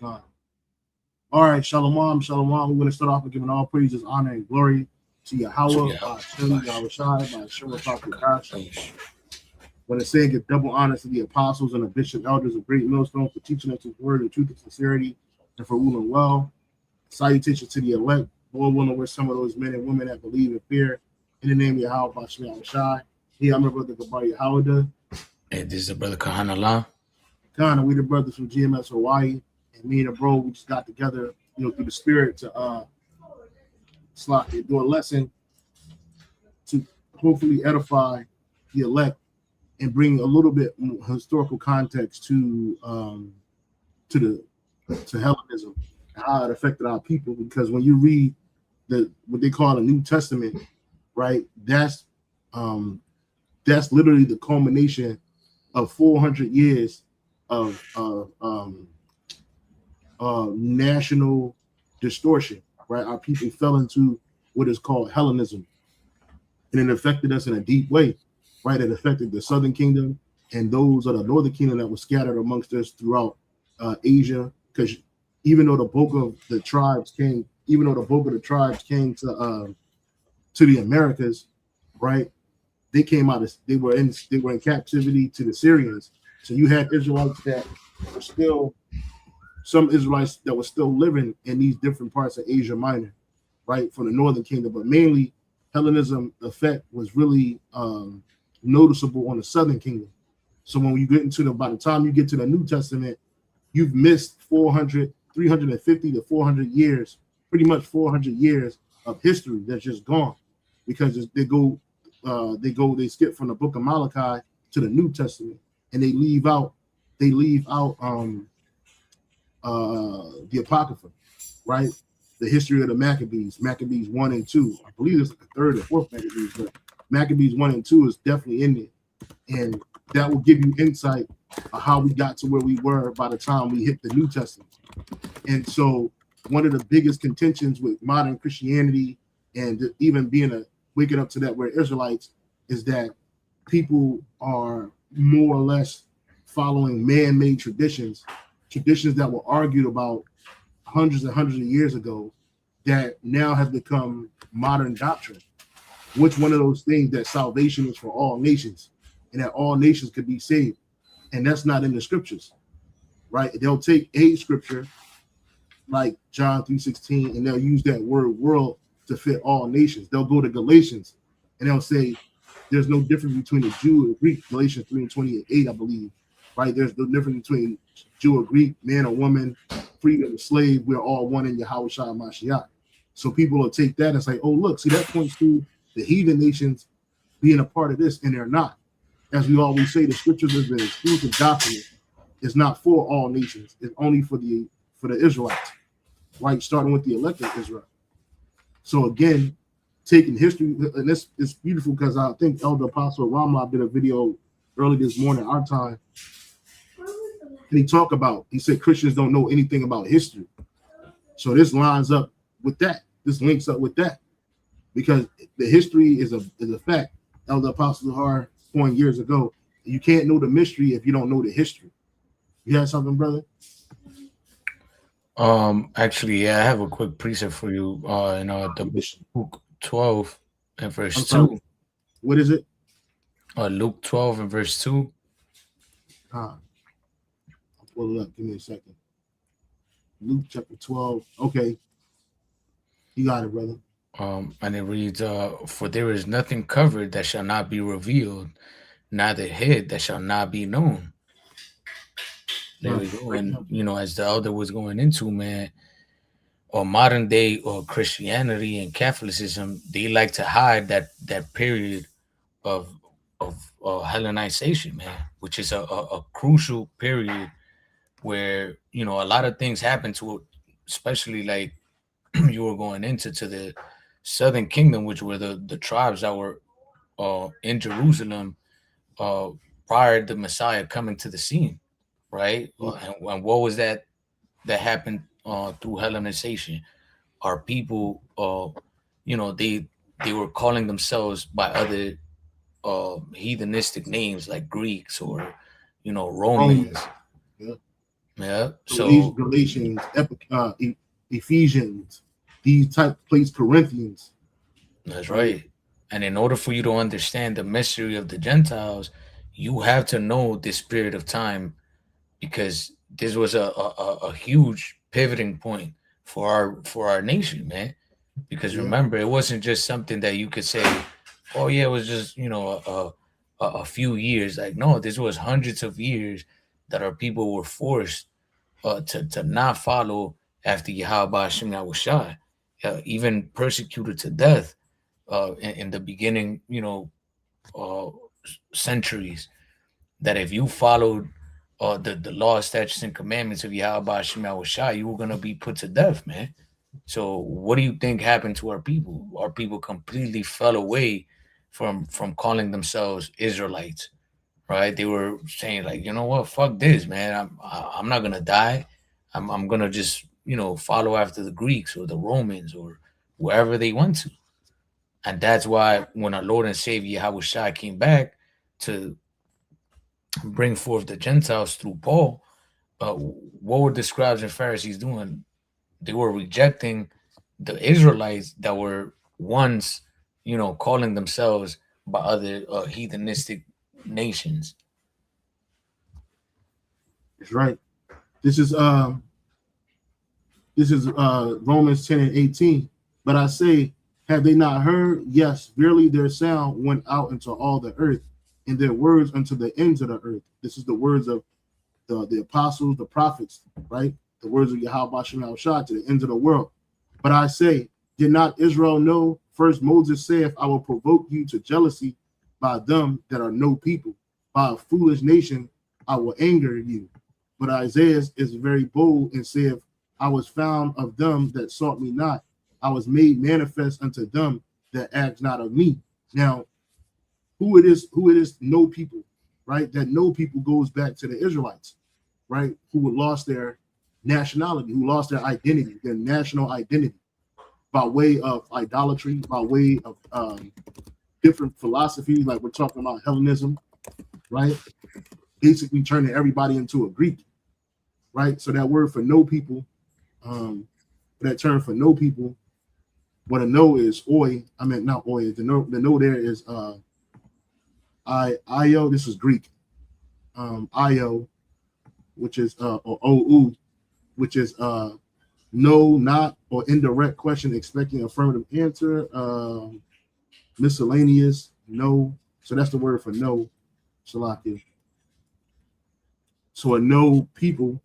God. All right, Shalom, Shalom. We're going to start off with giving all praises, honor, and glory to Yahweh, by Shem, Yahweh Shai, by Shem, Prophet Dash. When it's saying give double honor to the apostles and the bishop elders of Great Millstone for teaching us his word in truth and sincerity and for ruling well. Salutations to the elect, Lord willing, we're some of those men and women that believe and fear in the name of Yahweh, by Shem, Yahweh Shai. Here, I'm my brother Gabar Yahweh. And this is the brother Kahanallah. Kind of, we the brothers from GMS Hawaii, and me and the bro, we just got together, through the spirit to do a lesson to hopefully edify the elect and bring a little bit more historical context to Hellenism and how it affected our people. Because when you read what they call the New Testament, right, that's literally the culmination of 400 years of national distortion, right? Our people fell into what is called Hellenism, and it affected us in a deep way, right? It affected the Southern Kingdom and those of the Northern Kingdom that were scattered amongst us throughout Asia. Because even though the bulk of the tribes came to the Americas, right? They came out as they were in captivity to the Syrians. So you had Israelites that were still. Some Israelites that were still living in these different parts of Asia Minor, right, from the Northern Kingdom, but mainly Hellenism effect was really noticeable on the Southern Kingdom. So when you get by the time you get to the New Testament, you've missed 350 to 400 years, pretty much 400 years of history that's just gone, because they skip from the book of Malachi to the New Testament, and they leave out the Apocrypha, right? The history of the Maccabees 1 and 2. I believe it's like the third or fourth Maccabees, but Maccabees 1 and 2 is definitely in there. And that will give you insight of how we got to where we were by the time we hit the New Testament. And so one of the biggest contentions with modern Christianity and even waking up to that we're Israelites is that people are more or less following man-made traditions that were argued about hundreds and hundreds of years ago that now have become modern doctrine. Which one of those things that salvation is for all nations and that all nations could be saved? And that's not in the scriptures, right? They'll take a scripture like John 3:16 and they'll use that word world to fit all nations. They'll go to Galatians and they'll say there's no difference between a Jew and a Greek. Galatians 3:28, I believe, right? There's no difference between Jew or Greek, man or woman, free or slave. We're all one in Yahweh Shai Mashiach. So people will take that and say, oh, look, see, that points to the heathen nations being a part of this, and they're not. As we always say, the scriptures is an exclusive document. It's not for all nations. It's only for the Israelites, right? Starting with the elected Israel. So again, taking history, and this is beautiful because I think Elder Apostle Ramla did a video early this morning, our time. And he said Christians don't know anything about history. So this lines up with that. This links up with that. Because the history is a fact. Elder Apostle Har point years ago. You can't know the mystery if you don't know the history. You have something, brother? Actually, yeah, I have a quick precept for you. In the Luke 12 and verse 2. What is it? Luke 12 and verse 2. I'll pull it up. Give me a second. Luke chapter 12. Okay. You got it, brother. And it reads, for there is nothing covered that shall not be revealed, neither hid that shall not be known. There we go. And, as the elder was going into, man, or modern day or Christianity and Catholicism, they like to hide that period of Hellenization, man, which is a crucial period where, a lot of things happen to it, especially like you were going into the Southern Kingdom, which were the tribes that were in Jerusalem prior to the Messiah coming to the scene, right? Mm-hmm. And what was that happened through Hellenization? Our people, they were calling themselves by other heathenistic names like Greeks or Romans. Yeah. Yeah. So Galatians, Ephesians, these type place Corinthians, that's right? right. And in order for you to understand the mystery of the Gentiles, you have to know this period of time, because this was a huge pivoting point for our nation, man. Because Yeah, remember, it wasn't just something that you could say, oh yeah, it was just, you know, a few years. Like, no, this was hundreds of years that our people were forced to not follow after Yahweh Hashem Yahushua, even persecuted to death in the beginning, you know, uh, centuries. That if you followed the law, statutes, and commandments of Yahweh Hashem Yahushua, you were gonna be put to death, man. So what do you think happened to our people? Our people completely fell away from calling themselves Israelites, right? They were saying like, you know what, fuck this, man. I'm not gonna die. I'm gonna just, you know, follow after the Greeks or the Romans or wherever they went to. And that's why when our Lord and Savior Yahushua came back to bring forth the Gentiles through Paul, what were the scribes and Pharisees doing? They were rejecting the Israelites that were once, you know, calling themselves by other heathenistic nations. that's right. This is Romans 10 and 18. But I say, have they not heard? Yes, verily their sound went out into all the earth, and their words unto the ends of the earth. This is the words of the apostles, the prophets, right? The words of Yahweh Shem Shah to the ends of the world. But I say, did not Israel know? First Moses saith, I will provoke you to jealousy by them that are no people. By a foolish nation, I will anger you. But Isaiah is very bold and saith, I was found of them that sought me not. I was made manifest unto them that asked not of me. Now, who it is, no people, right? That no people goes back to the Israelites, right? Who lost their nationality, who lost their identity, their national identity, by way of idolatry, by way of different philosophies, like we're talking about Hellenism, right? Basically turning everybody into a Greek, right? So that word for no people, that term for no people, what a no is oi. I mean, not oi. The no there is io. This is Greek. Io, which is or ou, which is no, not, or indirect question expecting affirmative answer. Miscellaneous, no. So that's the word for no. Salakia. So a no people,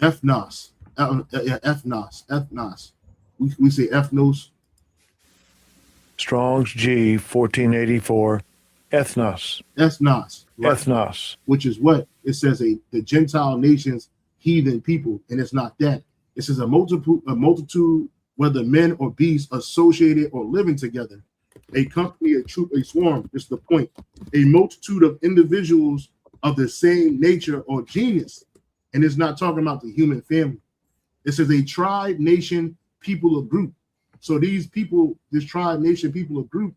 ethnos, ethnos. We say ethnos. Strong's G 1484, ethnos. Ethnos, right? Ethnos. Which is what it says, the Gentile nations, heathen people, and it's not that. It says a multitude, whether men or beasts, associated or living together. A company, a troop, a swarm. It's the point. A multitude of individuals of the same nature or genus. And it's not talking about the human family. It says a tribe, nation, people, or group. So these people, this tribe, nation, people, or group,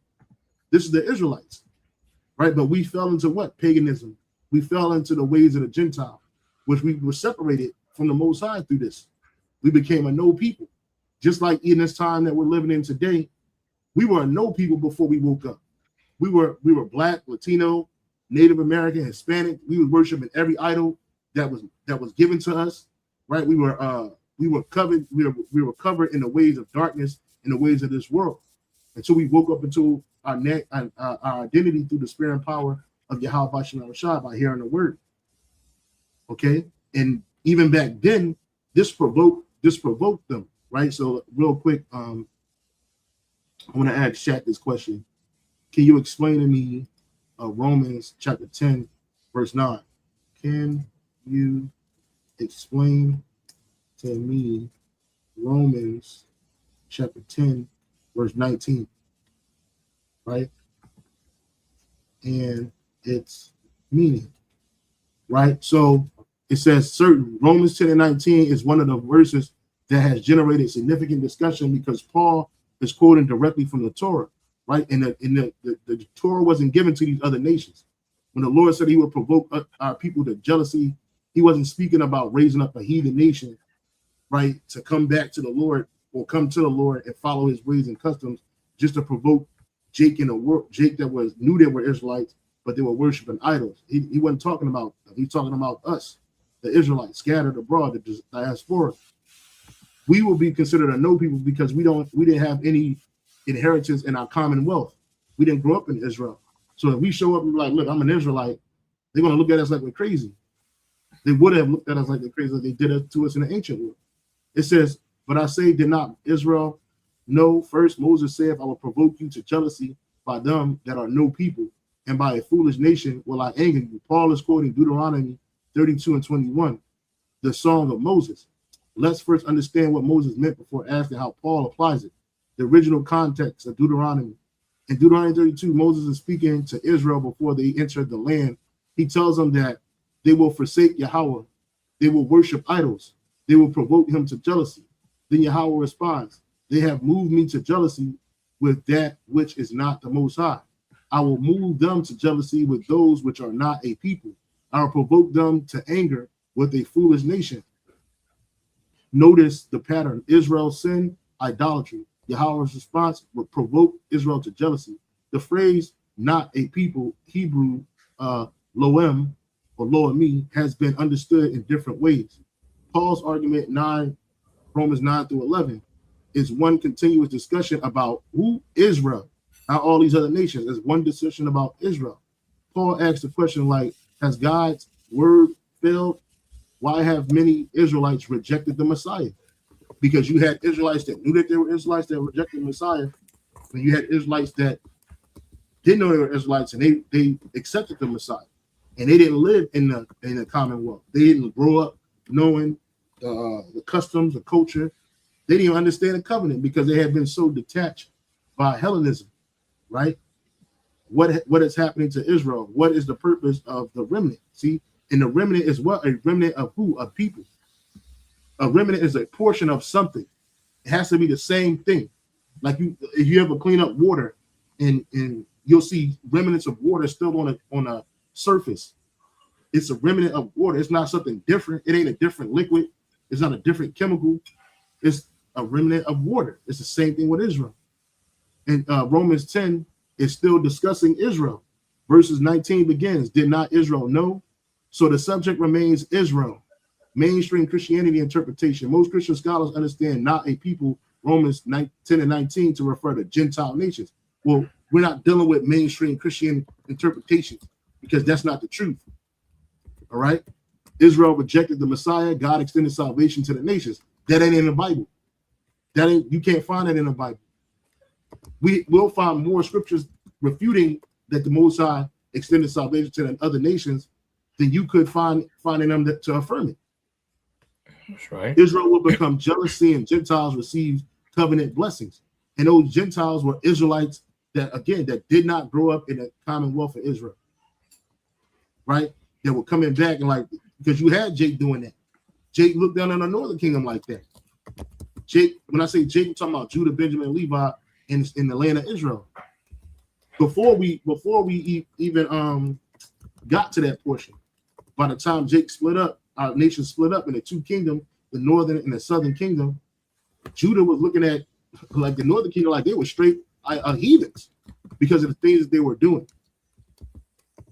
this is the Israelites, right? But we fell into what? Paganism. We fell into the ways of the Gentile, which we were separated from the Most High through this. We became a no people. Just like in this time that we're living in today, we were a no people before we woke up. We were Black, Latino, Native American, Hispanic. We were worshiping every idol that was given to us, right? We were covered. We were covered in the ways of darkness, in the ways of this world, until we woke up into our identity through the spirit and power of Yahweh Shem Shah by hearing the word. Okay, and even back then, this provoked them, right? So real quick, I want to ask Shaq this question. Can you explain to me Romans chapter 10, verse 9? Can you explain to me Romans chapter 10, verse 19? Right? And its meaning. Right? So it says certain. Romans 10 and 19 is one of the verses that has generated significant discussion because Paul is quoting directly from the Torah, right? And the Torah wasn't given to these other nations. When the Lord said he would provoke our people to jealousy He wasn't speaking about raising up a heathen nation, right, to come back to the Lord or come to the Lord and follow his ways and customs just to provoke Jake that was knew they were Israelites, but they were worshiping idols. He wasn't talking about them. He's talking about us, the Israelites scattered abroad, the diaspora. We will be considered a no people because we didn't have any inheritance in our commonwealth. We didn't grow up in Israel. So if we show up and be like, look, I'm an Israelite, they're going to look at us like we're crazy. They would have looked at us like they're crazy, like they did it to us in the ancient world. It says, but I say, did not Israel know? First, Moses said, I will provoke you to jealousy by them that are no people, and by a foolish nation will I anger you. Paul is quoting Deuteronomy 32:21, the song of Moses. Let's first understand what Moses meant before asking how Paul applies it. The original context of Deuteronomy. In Deuteronomy 32, Moses is speaking to Israel before they entered the land. He tells them that they will forsake Yahweh. They will worship idols. They will provoke him to jealousy. Then Yahweh responds, they have moved me to jealousy with that which is not the Most High. I will move them to jealousy with those which are not a people. I will provoke them to anger with a foolish nation. Notice the pattern. Israel sinned, idolatry. Yahweh's response would provoke Israel to jealousy. The phrase not a people, Hebrew loem or loemi, has been understood in different ways. Paul's argument Romans 9-11 is one continuous discussion about who Israel, not all these other nations. There's one discussion about Israel. Paul asks the question like, has God's word failed? Why have many Israelites rejected the Messiah? Because you had Israelites that knew that they were Israelites that rejected the Messiah, and you had Israelites that didn't know they were Israelites and they accepted the Messiah, and they didn't live in the commonwealth. They didn't grow up knowing the customs, the culture. They didn't even understand the covenant because they had been so detached by Hellenism, right? What is happening to Israel? What is the purpose of the remnant? See, and the remnant is what? A remnant of who? Of people. A remnant is a portion of something. It has to be the same thing. Like if you ever clean up water, and you'll see remnants of water still on a surface. It's a remnant of water. It's not something different. It ain't a different liquid. It's not a different chemical. It's a remnant of water. It's the same thing with Israel. And Romans 10 is still discussing Israel. Verses 19 begins, did not Israel know? So the subject remains Israel. Mainstream Christianity interpretation. Most Christian scholars understand not a people, Romans 10-19, to refer to Gentile nations. Well, we're not dealing with mainstream Christian interpretations because that's not the truth. All right? Israel rejected the Messiah. God extended salvation to the nations. That ain't in the Bible. You can't find that in the Bible. We will find more scriptures refuting that the Most High extended salvation to the other nations than you could find in them to affirm it. That's right. Israel will become jealous seeing Gentiles receive covenant blessings. And those Gentiles were Israelites that did not grow up in the commonwealth of Israel. Right? They were coming back and because you had Jake doing that. Jake looked down on the northern kingdom like that. Jake, when I say Jake, I'm talking about Judah, Benjamin, Levi in the land of Israel. Before we even got to that portion, by the time Jake split up, our nation split up in the two kingdoms, the northern and the southern kingdom, Judah was looking at like the northern kingdom like they were straight heathens because of the things that they were doing.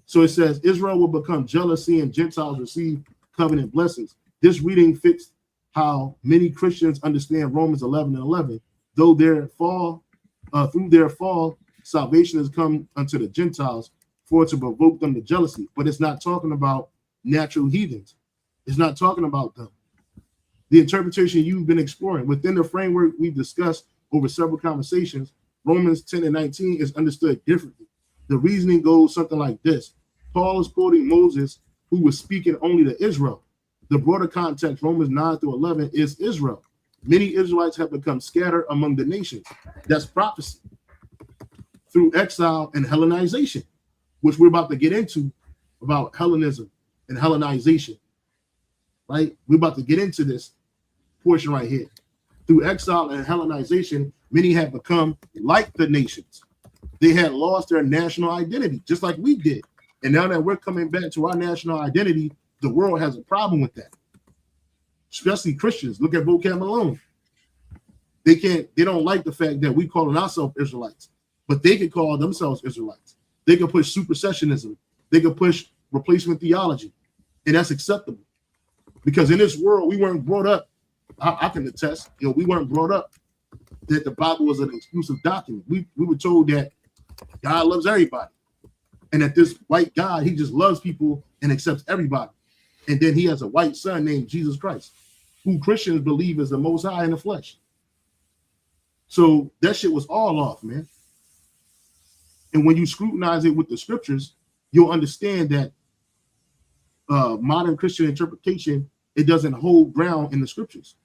So it says Israel will become jealous seeing Gentiles receive covenant blessings. This reading fits how many Christians understand Romans 11:11. Though through their fall, salvation has come unto the Gentiles for to provoke them to jealousy. But it's not talking about natural heathens. It's not talking about them. The interpretation you've been exploring within the framework we've discussed over several conversations, Romans 10:19 is understood differently. The reasoning goes something like this. Paul is quoting Moses, who was speaking only to Israel. The broader context, Romans 9-11, is Israel. Many Israelites have become scattered among the nations. That's prophecy. Through exile and Hellenization, which we're about to get into about Hellenism and Hellenization. Right? We're about to get into this portion right here. Through exile and Hellenization, many have become like the nations. They had lost their national identity, just like we did. And now that we're coming back to our national identity the world has a problem with that, especially Christians. Look at Vocab Malone. They don't like the fact that we calling ourselves Israelites, but they can call themselves Israelites. They can push supersessionism. They can push replacement theology, and that's acceptable. Because in this world, we weren't brought up, I can attest, we weren't brought up that the Bible was an exclusive document. We were told that God loves everybody, and that this white God, he just loves people and accepts everybody. And then he has a white son named Jesus Christ, who Christians believe is the Most High in the flesh. So that shit was all off, man. And when you scrutinize it with the scriptures, you'll understand that modern Christian interpretation, it doesn't hold ground in the scriptures.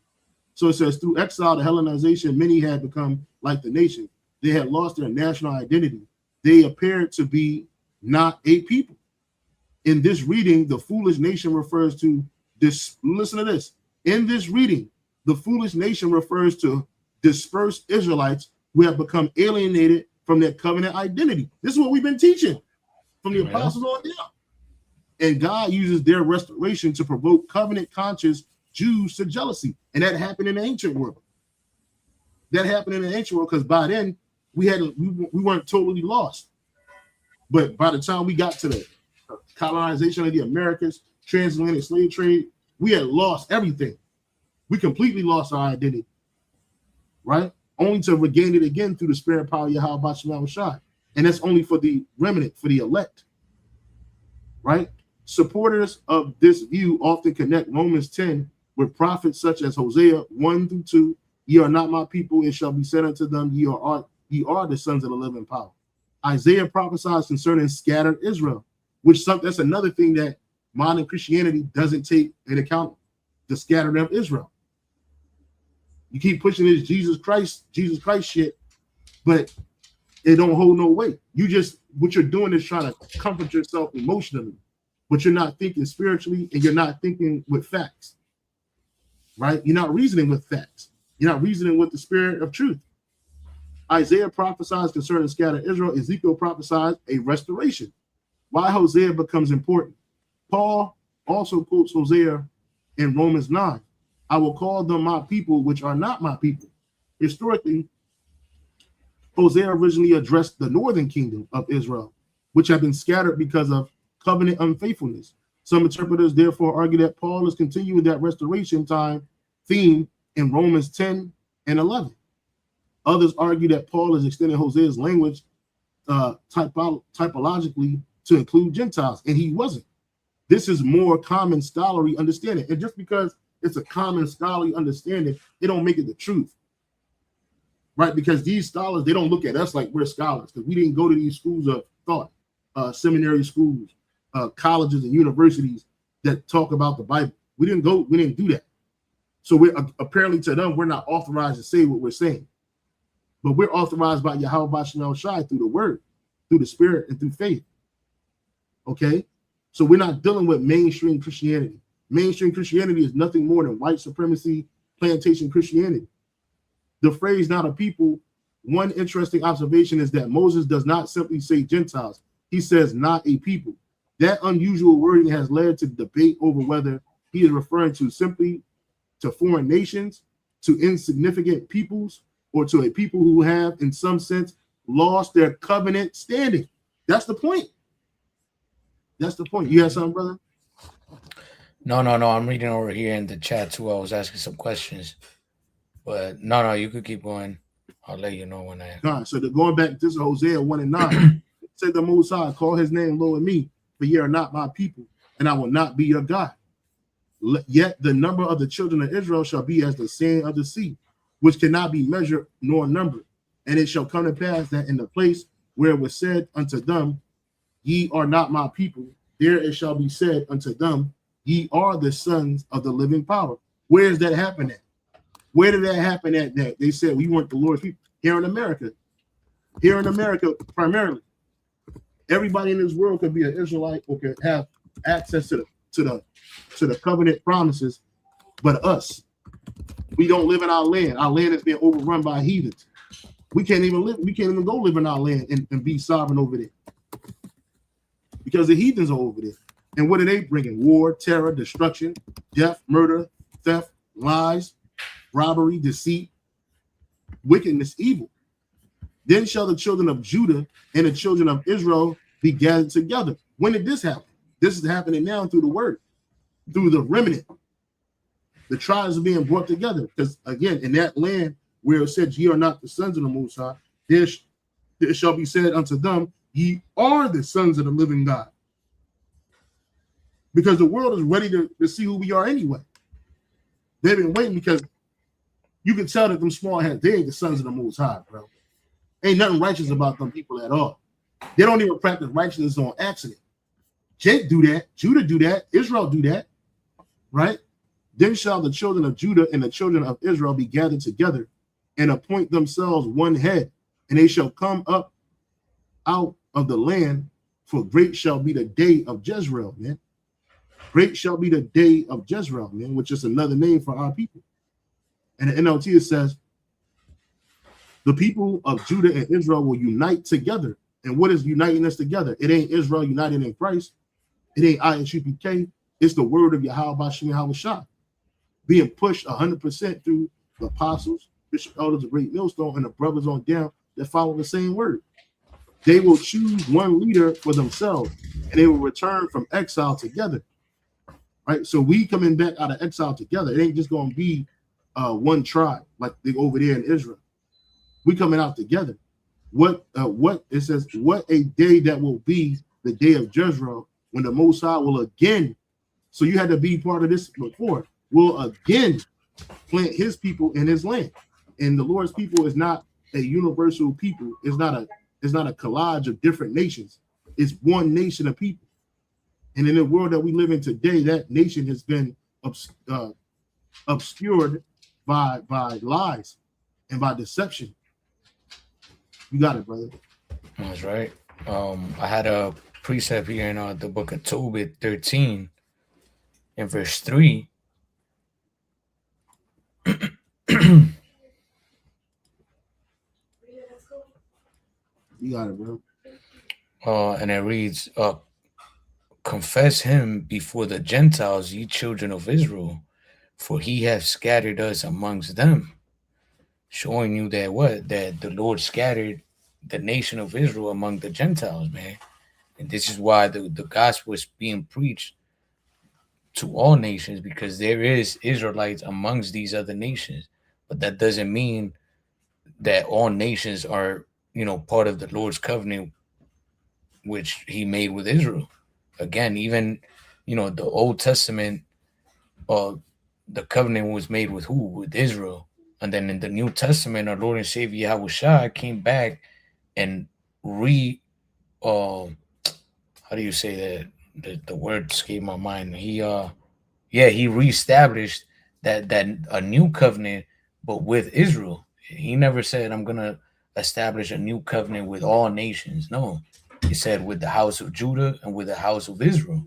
So it says, through exile to Hellenization, many had become like the nation. They had lost their national identity. They appeared to be not a people. In this reading, the foolish nation refers to this. Listen to this. In this reading, the foolish nation refers to dispersed Israelites who have become alienated from their covenant identity. This is what we've been teaching from the apostles on down. And God uses their restoration to provoke covenant-conscious Jews to jealousy. And that happened in the ancient world. That happened in the ancient world because by then we weren't totally lost. But by the time we got to the colonization of the Americas, transatlantic slave trade, we had lost everything. We completely lost our identity, right? Only to regain it again through the spirit power of Yahweh Shem Shai. And that's only for the remnant, for the elect, right? Supporters of this view often connect Romans 10 with prophets such as Hosea 1-2. Ye are not my people, it shall be said unto them, ye are the sons of the living power. Isaiah prophesies concerning scattered Israel, which that's another thing that modern Christianity doesn't take into account, the scattering of Israel. You keep pushing this Jesus Christ shit, but it don't hold no weight. What you're doing is trying to comfort yourself emotionally, but you're not thinking spiritually and you're not thinking with facts, right? You're not reasoning with facts. You're not reasoning with the spirit of truth. Isaiah prophesies concerning scattered Israel. Ezekiel prophesies a restoration. Why Hosea becomes important. Paul also quotes Hosea in Romans 9. I will call them my people, which are not my people. Historically, Hosea originally addressed the northern kingdom of Israel, which had been scattered because of covenant unfaithfulness. Some interpreters therefore argue that Paul is continuing that restoration time theme in Romans 10 and 11. Others argue that Paul is extending Hosea's language typologically to include Gentiles, and he wasn't. This is more common scholarly understanding. And just because it's a common scholarly understanding, it don't make it the truth, right? Because these scholars, they don't look at us like we're scholars because we didn't go to these schools of thought, seminary schools, colleges and universities that talk about the Bible. We didn't do that. So we're apparently to them, we're not authorized to say what we're saying. But we're authorized by Yahweh Shem Shai through the word, through the spirit, and through faith. Okay? So we're not dealing with mainstream Christianity. Mainstream Christianity is nothing more than white supremacy, plantation Christianity. The phrase not a people, one interesting observation is that Moses does not simply say Gentiles. He says not a people. That unusual wording has led to debate over whether he is referring to simply to foreign nations, to insignificant peoples, or to a people who have, in some sense, lost their covenant standing. That's the point. That's the point. You have something, brother? No. I'm reading over here in the chat too. I was asking some questions, but no. You could keep going. I'll let you know when I. God. So going back, this is Hosea 1:9. Said the Most High, call his name Lord me, for ye are not my people, and I will not be your God. Yet the number of the children of Israel shall be as the sand of the sea, which cannot be measured nor numbered. And it shall come to pass that in the place where it was said unto them, ye are not my people, there it shall be said unto them, ye are the sons of the living power. Where does that happen at? Where did that happen at? That they said we weren't the Lord's people? Here in America. Here in America, primarily. Everybody in this world could be an Israelite or could have access to the covenant promises, but us. We don't live in our land. Our land is being overrun by heathens. We can't even go live in our land and be sovereign over there. Because the heathens are over there. And what are they bringing? War, terror, destruction, death, murder, theft, lies, robbery, deceit, wickedness, evil. Then shall the children of Judah and the children of Israel be gathered together. When did this happen? This is happening now through the word, through the remnant. The tribes are being brought together. Because again, in that land where it said, ye are not the sons of the Most High, there shall be said unto them, ye are the sons of the living God. Because the world is ready to see who we are anyway. They've been waiting because you can tell that them small heads, they ain't the sons of the Most High, bro. Ain't nothing righteous about them people at all. They don't even practice righteousness on accident. Jake do that. Judah do that. Israel do that. Right? Then shall the children of Judah and the children of Israel be gathered together and appoint themselves one head, and they shall come up out of the land, for great shall be the day of Jezreel, man. Great shall be the day of Jezreel, man, which is another name for our people. And the NLT, it says, the people of Judah and Israel will unite together. And what is uniting us together? It ain't Israel united in Christ. It ain't ISUPK. It's the word of Yahweh Bashim Yahweh Shah being pushed 100% through the apostles, bishop, elders, the great millstone, and the brothers on down that follow the same word. They will choose one leader for themselves, and they will return from exile together. Right? So we coming back out of exile together. It ain't just going to be one tribe like they over there in Israel. We coming out together. What it says, what a day that will be, the day of Jezreel, when the Most High will again. So you had to be part of this before. Will again plant his people in his land. And the Lord's people is not a universal people. It's not a collage of different nations. It's one nation of people. And in the world that we live in today, that nation has been obscured by lies and by deception. You got it, brother. That's right. I had a precept here in the book of Tobit 13 in verse 3. You got it, bro. And it reads, confess him before the Gentiles, ye children of Israel, for he hath scattered us amongst them. Showing you that the Lord scattered the nation of Israel among the Gentiles, man. And this is why the gospel is being preached to all nations, because there is Israelites amongst these other nations. But that doesn't mean that all nations are, part of the Lord's covenant, which he made with Israel. Again, even, the Old Testament, the covenant was made with who? With Israel. And then in the New Testament, our Lord and Savior Yahweh Shai came back and how do you say that? The word escaped my mind. He reestablished that a new covenant, but with Israel. He never said, I'm gonna establish a new covenant with all nations. No, he said with the house of Judah and with the house of Israel,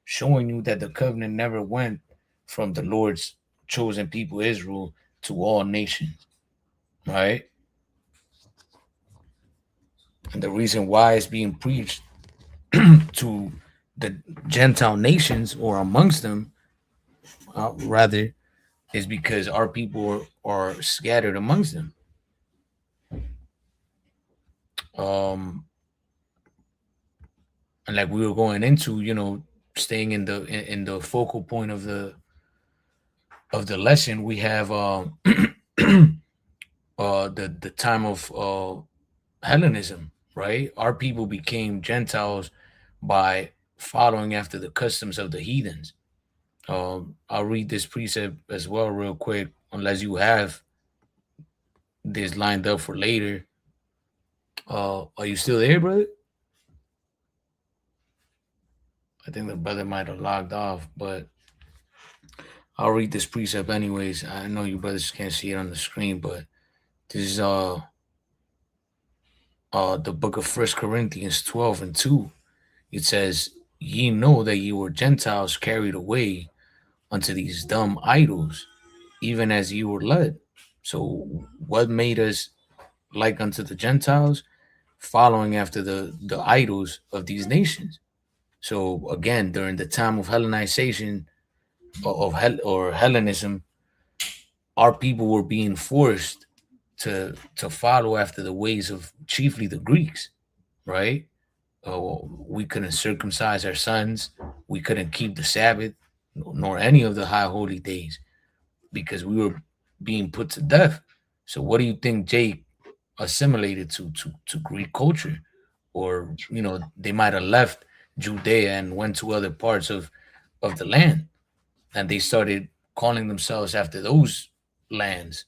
showing you that the covenant never went from the Lord's chosen people Israel to all nations, right? And the reason why it's being preached to the Gentile nations, or amongst them, rather, is because our people are scattered amongst them. And like we were going into, staying in the focal point of the lesson, we have the time of Hellenism, right? Our people became Gentiles by following after the customs of the heathens. I'll read this precept as well real quick, unless you have this lined up for later. Are you still there, brother? I think the brother might have logged off, but I'll read this precept anyways. I know you brothers can't see it on the screen, but this is the book of 1 Corinthians 12:2. It says, ye know that ye were Gentiles carried away unto these dumb idols, even as ye were led. So what made us like unto the Gentiles? Following after the idols of these nations. So again, during the time of Hellenization or Hellenism, our people were being forced to follow after the ways of chiefly the Greeks, right? We couldn't circumcise our sons. We couldn't keep the Sabbath, nor any of the high holy days, because we were being put to death. So, what do you think Jake assimilated to Greek culture? Or they might have left Judea and went to other parts of the land, and they started calling themselves after those lands.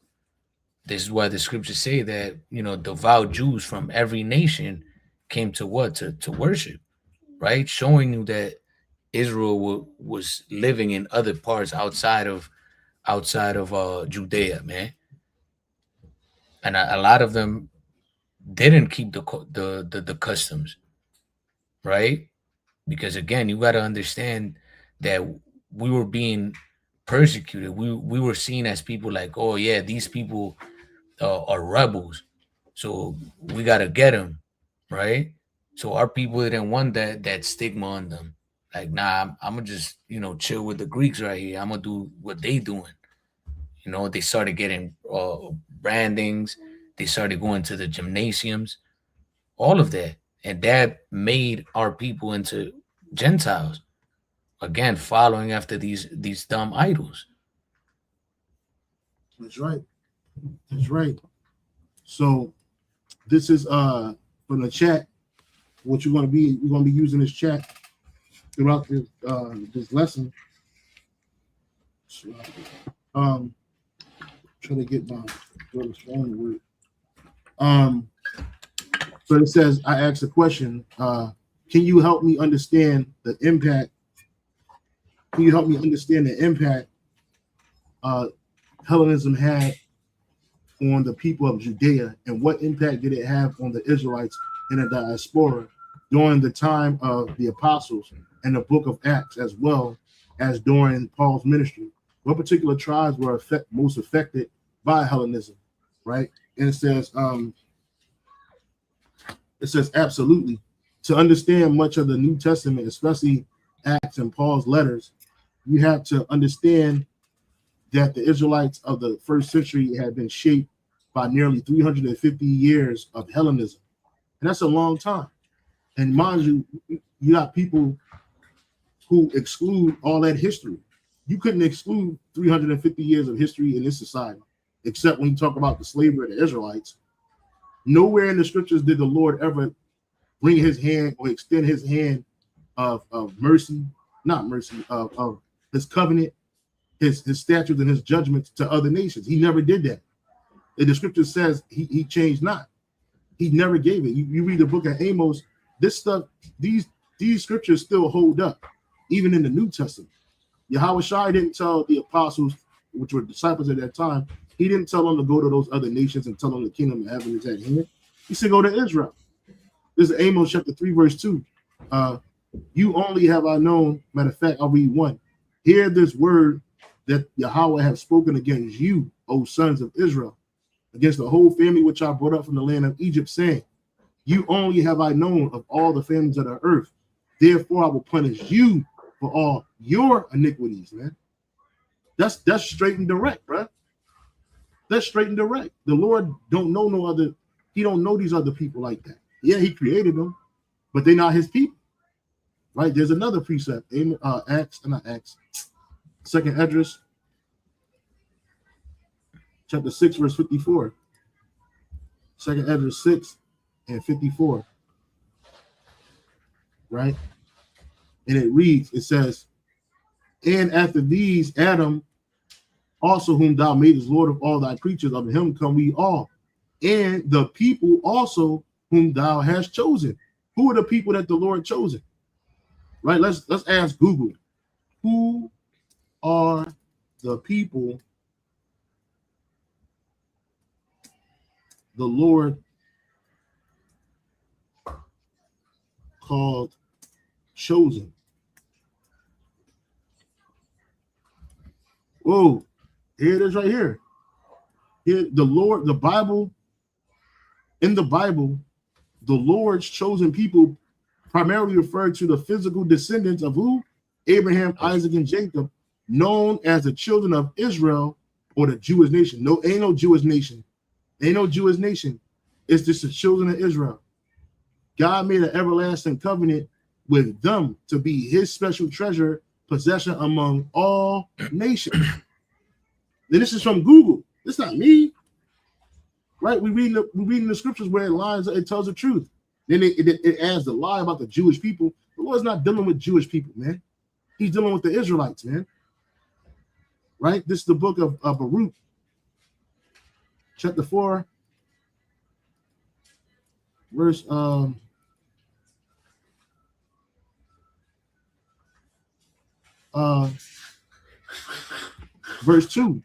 This is why the scriptures say that devout Jews from every nation came to what to worship, right? Showing you that Israel was living in other parts outside of Judea, man, and a lot of them didn't keep the customs, right? Because again, you got to understand that we were being persecuted. We were seen as people like, oh yeah, these people are rebels, so we got to get them, right? So our people didn't want that stigma on them. Like, nah, I'm gonna just chill with the Greeks right here. I'm gonna do what they doing. They started getting brandings. They started going to the gymnasiums, all of that, and that made our people into Gentiles. Again, following after these dumb idols. That's right. That's right. So this is from the chat. What we're gonna be using this chat throughout this lesson. So, trying to get my daughter's phone to work. So it says, I asked a question. Can you help me understand the impact? Can you help me understand the impact Hellenism had on the people of Judea, and what impact did it have on the Israelites in the diaspora during the time of the apostles and the book of Acts, as well as during Paul's ministry? What particular tribes were most affected by Hellenism, right? And it says absolutely. To understand much of the New Testament, especially Acts and Paul's letters, you have to understand that the Israelites of the first century had been shaped by nearly 350 years of Hellenism. And that's a long time. And mind you, you got people who exclude all that history. You couldn't exclude 350 years of history in this society, except when you talk about the slavery of the Israelites. Nowhere in the scriptures did the Lord ever bring his hand or extend his hand of mercy, not mercy, of his covenant, his statutes and his judgments to other nations. He never did that. And the scripture says he changed not. He never gave it. You read the book of Amos, this stuff, these scriptures still hold up, even in the New Testament. Yahweh Shai didn't tell the apostles, which were disciples at that time, he didn't tell them to go to those other nations and tell them the kingdom of heaven is at hand. He said, go to Israel. This is Amos chapter 3, verse 2. You only have I known, matter of fact, I'll read 1. Hear this word that Yahweh has spoken against you, O sons of Israel, against the whole family which I brought up from the land of Egypt, saying, you only have I known of all the families of the earth. Therefore, I will punish you for all your iniquities, man. That's straight and direct, bro. That's straight and direct. The Lord don't know no other. He don't know these other people like that. Yeah, he created them, but they're not his people, right? There's another precept, Second Esdras, chapter 6, verse 54. Second Esdras 6 and 54, right? And it reads, it says, and after these, Adam also whom thou madest Lord of all thy creatures, of him come we all, and the people also whom thou hast chosen. Who are the people that the Lord chosen? Right? Let's ask Google. Who are the people the Lord called chosen? Whoa, here it is right here. Here, the Lord, the Bible, in the Bible, the Lord's chosen people primarily referred to the physical descendants of who? Abraham, Isaac, and Jacob, known as the children of Israel or the Jewish nation. No, ain't no Jewish nation. Ain't no Jewish nation. It's just the children of Israel. God made an everlasting covenant with them to be his special treasure possession among all nations. And this is from Google. It's not me. Right? We're reading the scriptures where it tells the truth. Then it adds the lie about the Jewish people. The Lord's not dealing with Jewish people, man. He's dealing with the Israelites, man. Right? This is the book of Baruch, chapter 4, verse verse 2.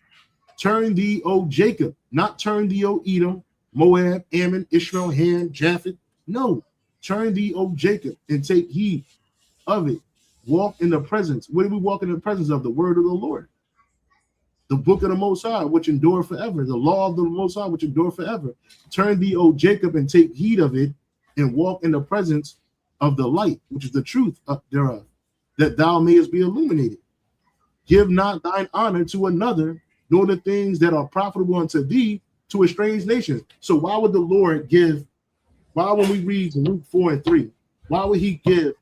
Turn thee, O Jacob, not turn thee, O Edom, Moab, Ammon, Ishmael, Ham, Japheth. No, turn thee, O Jacob, and take heed of it. Walk in the presence. What do we walk in the presence of? The word of the Lord. The book of the Most High, which endure forever. The law of the Most High, which endure forever. Turn thee, O Jacob, and take heed of it, and walk in the presence of the light, which is the truth thereof, that thou mayest be illuminated. Give not thine honor to another, nor the things that are profitable unto thee to a strange nation. So why would the Lord when we read Luke 4 and 3, why would he give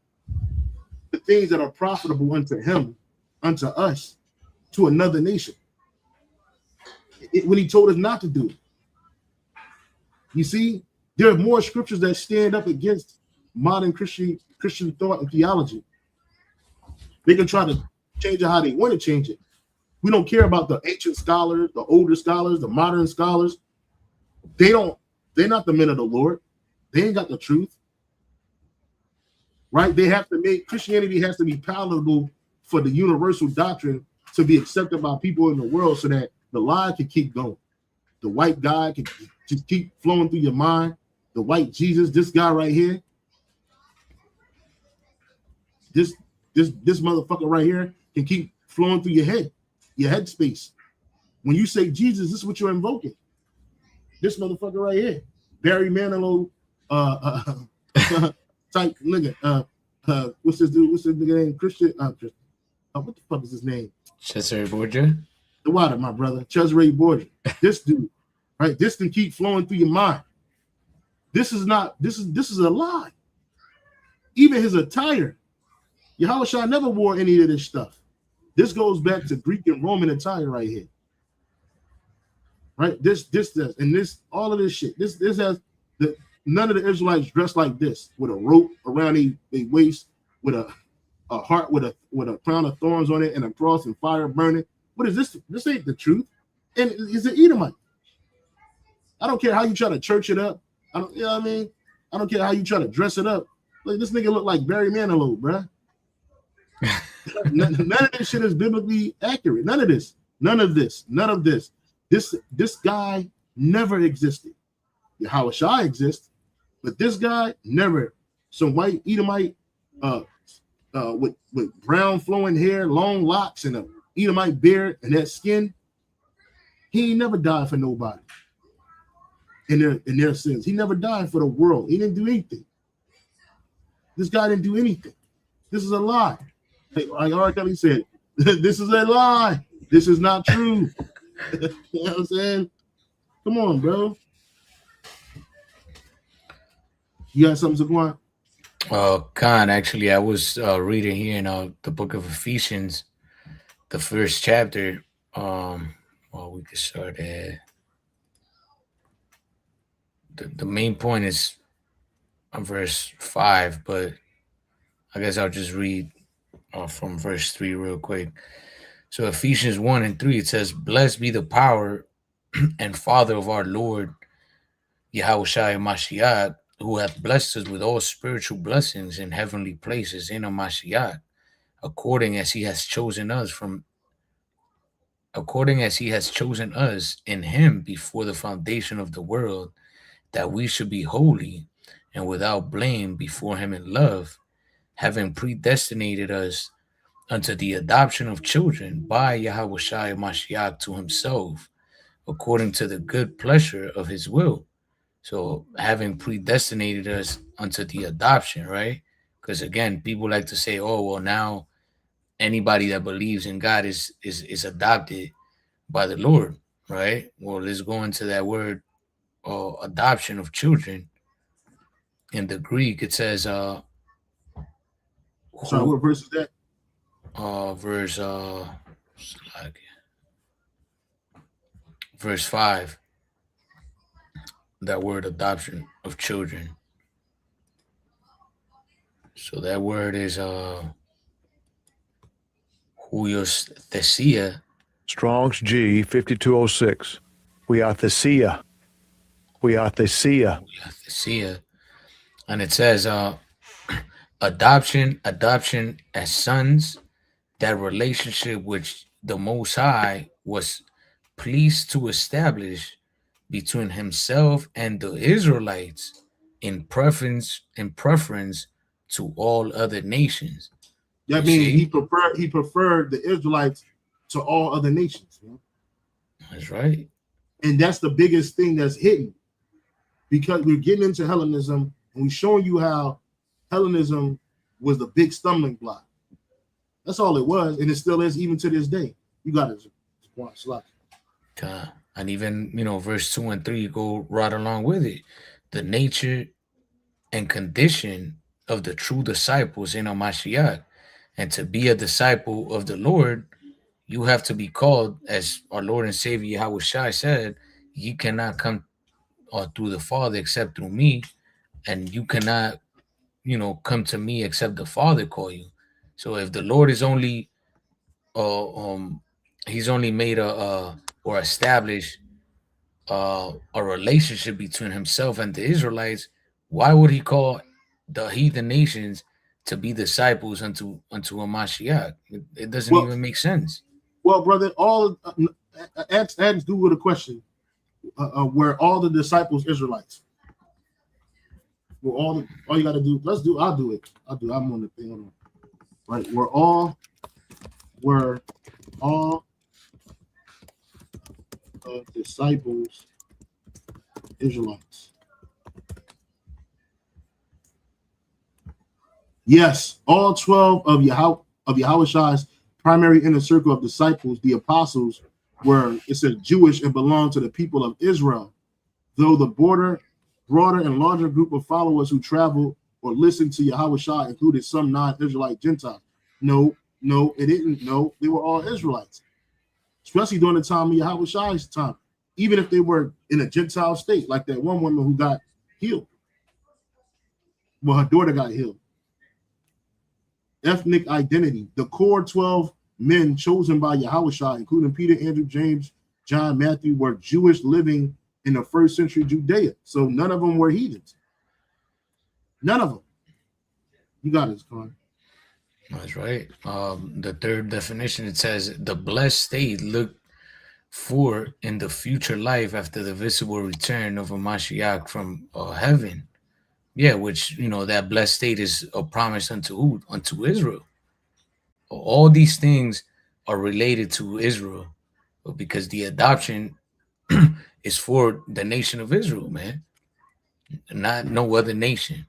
the things that are profitable unto him, unto us, to another nation? When he told us not to do it. You see, there are more scriptures that stand up against modern Christian thought and theology. They can try to change it how they want to change it. We don't care about the ancient scholars, the older scholars, the modern scholars. They're not the men of the Lord. They ain't got the truth. Right? Christianity has to be palatable for the universal doctrine to be accepted by people in the world so that the lie can keep going. The white guy can just keep flowing through your mind. The white Jesus, this guy right here. This motherfucker right here can keep flowing through your head space. When you say Jesus, this is what you're invoking. This motherfucker right here. Barry Manilow type nigga. What's this dude? What's this nigga name? Christian. What the fuck is his name? Cesare Borgia. The water, my brother. Cesare Borgia. This dude, right? This can keep flowing through your mind. This is a lie. Even his attire. Yahushua never wore any of this stuff. This goes back to Greek and Roman attire right here. Right? This and this, all of this shit. This has none of the Israelites dressed like this with a rope around their waist, with a heart with a crown of thorns on it and a cross and fire burning. What is this? This ain't the truth. And it's an Edomite. I don't care how you try to church it up. You know what I mean? I don't care how you try to dress it up. Like, this nigga look like Barry Manilow, bruh. None of this shit is biblically accurate. None of this. This guy never existed. Yahushua exists, but this guy never. Some white Edomite with brown flowing hair, long locks, and a Edomite beard and that skin. He ain't never died for nobody in their sins. He never died for the world. He didn't do anything. This guy didn't do anything. This is a lie. Like R. Kelly said, this is a lie. This is not true. You know what I'm saying? Come on, bro. You got something to go on? Khan, actually, I was reading here in the book of Ephesians, the first chapter. We could start at the main point is on verse 5, but I guess I'll just read from verse 3 real quick. So Ephesians 1 and 3, it says, "Blessed be the power and Father of our Lord Yahushua Mashiach, who hath blessed us with all spiritual blessings in heavenly places in a Mashiach, according as he has chosen us in him before the foundation of the world, that we should be holy and without blame before him in love, having predestinated us unto the adoption of children by Yahushua Mashiach to himself, according to the good pleasure of his will." So having predestinated us unto the adoption, right? Because again, people like to say, "Oh, well, now anybody that believes in God is adopted by the Lord," right? Well, let's go into that word, adoption of children. In the Greek, it says, Sorry, who, what verse is that? verse, like verse 5, that word adoption of children. So that word is huios thesia. Strong's G 5206. We are Thesia. We are Thesia. Thesia. And it says adoption as sons, that relationship which the Most High was pleased to establish between himself and the Israelites in preference to all other nations. That You means see? he preferred the Israelites to all other nations. Man. That's right. And that's the biggest thing that's hidden, because we're getting into Hellenism and we're showing you how Hellenism was the big stumbling block. That's all it was, and it still is even to this day. You got to watch like. And even, verse 2 and 3 go right along with it. The nature and condition of the true disciples in Mashiach. And to be a disciple of the Lord, you have to be called, as our Lord and Savior Yahweh Shai said, you cannot come through the Father except through me, and you cannot, come to me except the Father call you. So if the Lord is only, he's only made or established a relationship between himself and the Israelites, why would he call the heathen nations to be disciples unto a Mashiach? It doesn't even make sense. Well, brother, all ask do with a question. Were all the disciples Israelites? Were all you got to do? I'll do it. I'm on the thing. Hold on. Right. Were all disciples Israelites? Yes, all 12 of Yahweh Shai's primary inner circle of disciples, the apostles, were, it said, Jewish and belonged to the people of Israel, though the broader and larger group of followers who traveled or listened to Yahweh Shai included some non-Israelite Gentiles. No, it didn't. No, they were all Israelites, especially during the time of Yahweh Shai's time, even if they were in a Gentile state, like that one woman who got healed. Well, her daughter got healed. Ethnic identity. The core 12 men chosen by Yahweh Shai, including Peter, Andrew, James, John, Matthew, were Jewish living in the first century Judea. So none of them were heathens. None of them. You got it, Con. That's right. The third definition, it says the blessed state looked for in the future life after the visible return of a Mashiach from heaven. Yeah, which, that blessed state is a promise unto who? Unto Israel. All these things are related to Israel because the adoption is for the nation of Israel, man, not no other nation.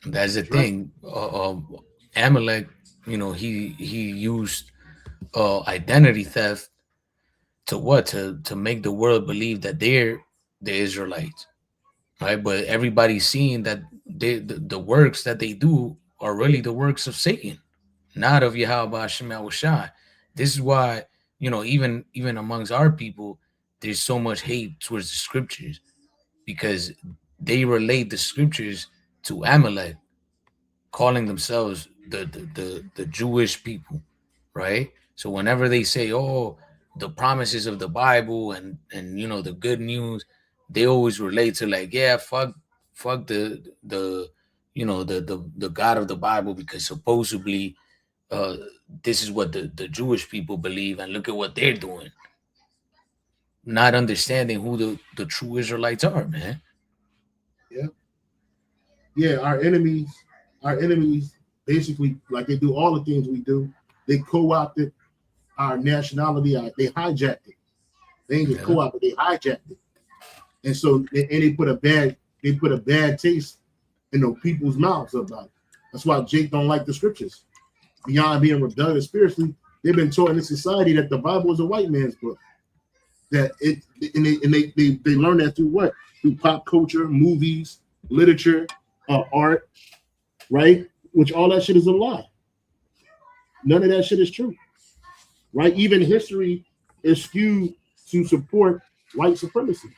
That's the thing. Amalek, he used identity theft to what? To make the world believe that they're the Israelites, right? But everybody's seeing that the works that they do are really the works of Satan, not of Yahweh Hashem Yahushai. This is why, even amongst our people, there's so much hate towards the scriptures, because they relate the scriptures to Amalek, calling themselves the Jewish people, right? So whenever they say, "Oh, the promises of the Bible and the good news," they always relate to like, yeah, fuck the God of the Bible, because supposedly this is what the Jewish people believe, and look at what they're doing, not understanding who the true Israelites are, man. Yeah, our enemies basically, like they do all the things we do, they co-opted our nationality. They hijacked it. They ain't just co-opted, they hijacked it. And so they put a bad taste people's mouths about it. That's why Jake don't like the scriptures. Beyond being rebellious spiritually, they've been taught in this society that the Bible is a white man's book. That it and they learn that through what? Through pop culture, movies, literature, art, right? Which all that shit is a lie. None of that shit is true, right? Even history is skewed to support white supremacy.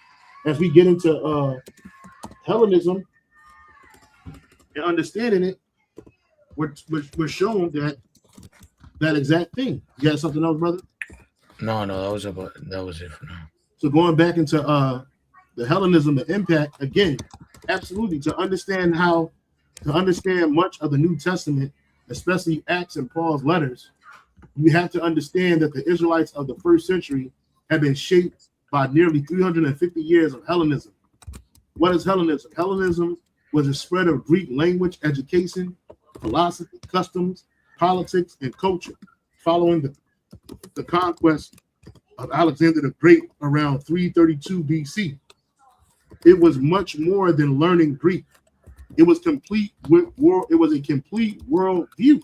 As we get into Hellenism and understanding it, we're shown that exact thing. You got something else, brother? No, that was it for now. So going back into the Hellenism, the impact again, absolutely to understand much of the New Testament, especially Acts and Paul's letters, you have to understand that the Israelites of the first century have been shaped by nearly 350 years of Hellenism. What is Hellenism? Hellenism was a spread of Greek language, education, philosophy, customs, politics, and culture, following the conquest of Alexander the Great around 332 BC. It was much more than learning Greek. It was a complete world view,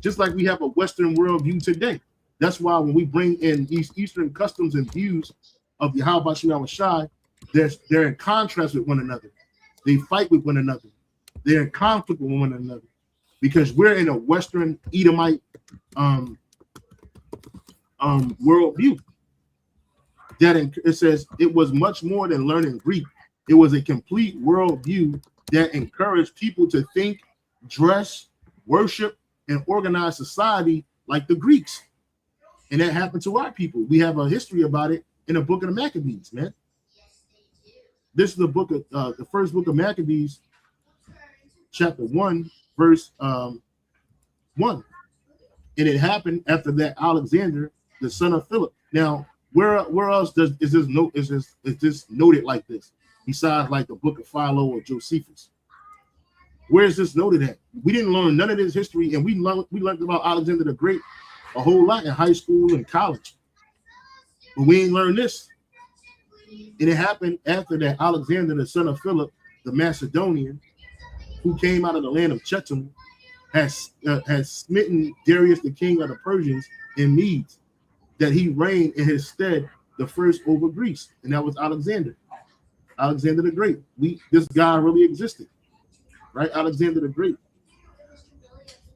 just like we have a Western world view today. That's why when we bring in these Eastern customs and views of the Yahweh Shem Shai, they're in contrast with one another. They fight with one another. They're in conflict with one another because we're in a Western Edomite world view. That it says it was much more than learning Greek. It was a complete world view that encouraged people to think, dress, worship, and organize society like the Greeks. And that happened to our people. We have a history about it in the book of the Maccabees, man. This is the book of the first book of Maccabees, chapter 1, verse 1. And it happened after that Alexander, the son of Philip. Now, where else is this noted like this? Besides like the book of Philo or Josephus. Where is this noted at? We didn't learn none of this history, and we learned about Alexander the Great a whole lot in high school and college. But we ain't learned this. And it happened after that Alexander, the son of Philip, the Macedonian, who came out of the land of Chetam, has smitten Darius, the king of the Persians and Medes, that he reigned in his stead the first over Greece. And that was Alexander the Great. This guy really existed, right? Alexander the Great.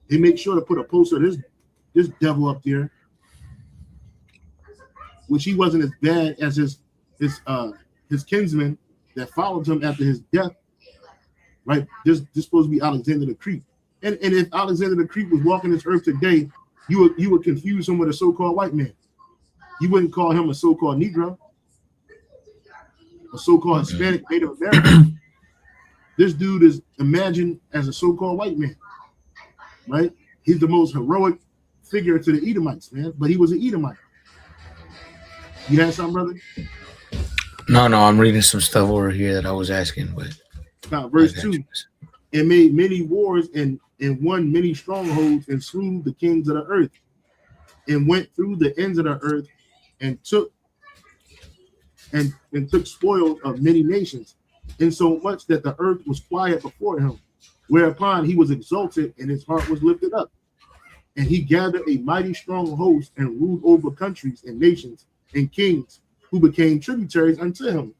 They make sure to put a poster of this devil up there, which he wasn't as bad as his kinsman that followed him after his death, right? This supposed to be Alexander the Great. And if Alexander the Great was walking this earth today, you would confuse him with a so-called white man. You wouldn't call him a so-called Negro, a so-called Hispanic Native American. This dude is imagined as a so-called white man, right? He's the most heroic figure to the Edomites, man. But he was an Edomite. You had something, brother? No, I'm reading some stuff over here that I was asking, but now, verse 2, and made many wars and won many strongholds and slew the kings of the earth and went through the ends of the earth and took spoils of many nations, insomuch that the earth was quiet before him, whereupon he was exalted and his heart was lifted up. And he gathered a mighty strong host and ruled over countries and nations and kings who became tributaries unto him,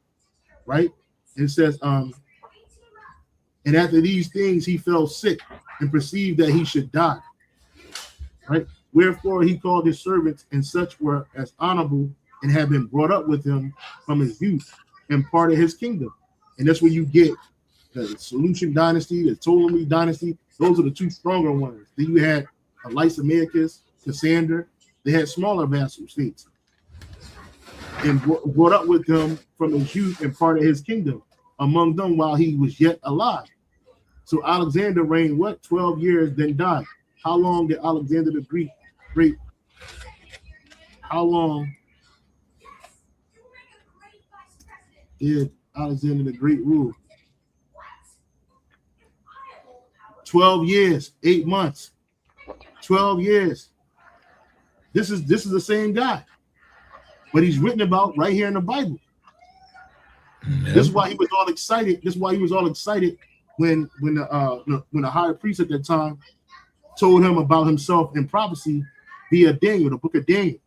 right? And it says, and after these things he fell sick and perceived that he should die, right? Wherefore he called his servants, and such were as honorable and had been brought up with him from his youth, and part of his kingdom. And that's where you get the Seleucid dynasty, the Ptolemy dynasty. Those are the two stronger ones. Then you had Lysimachus, Cassander. They had smaller vassal states, and brought up with him from his youth and part of his kingdom among them while he was yet alive. So Alexander reigned 12 years, then died. How long did Alexander the Great? How long did Alexander the Great rule? 12 years, 8 months, 12 years. This is the same guy, but he's written about right here in the Bible. Yep. This is why he was all excited. This is why he was all excited when the high priest at that time told him about himself in prophecy via Daniel, the book of Daniel,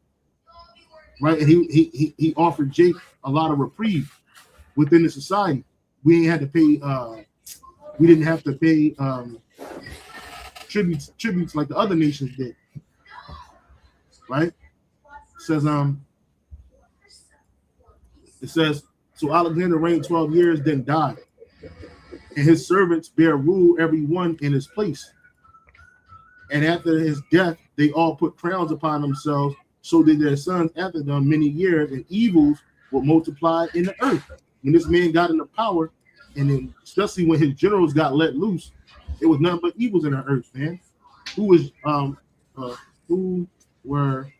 right? And he offered Jake a lot of reprieve within the society. We ain't had to pay. We didn't have to pay tributes like the other nations did, right? It says so. Alexander reigned 12 years, then died, and his servants bear rule every one in his place. And after his death, they all put crowns upon themselves, so that their sons after them many years, and evils were multiplied in the earth. When this man got into power, and then especially when his generals got let loose, it was nothing but evils in the earth, man. Who were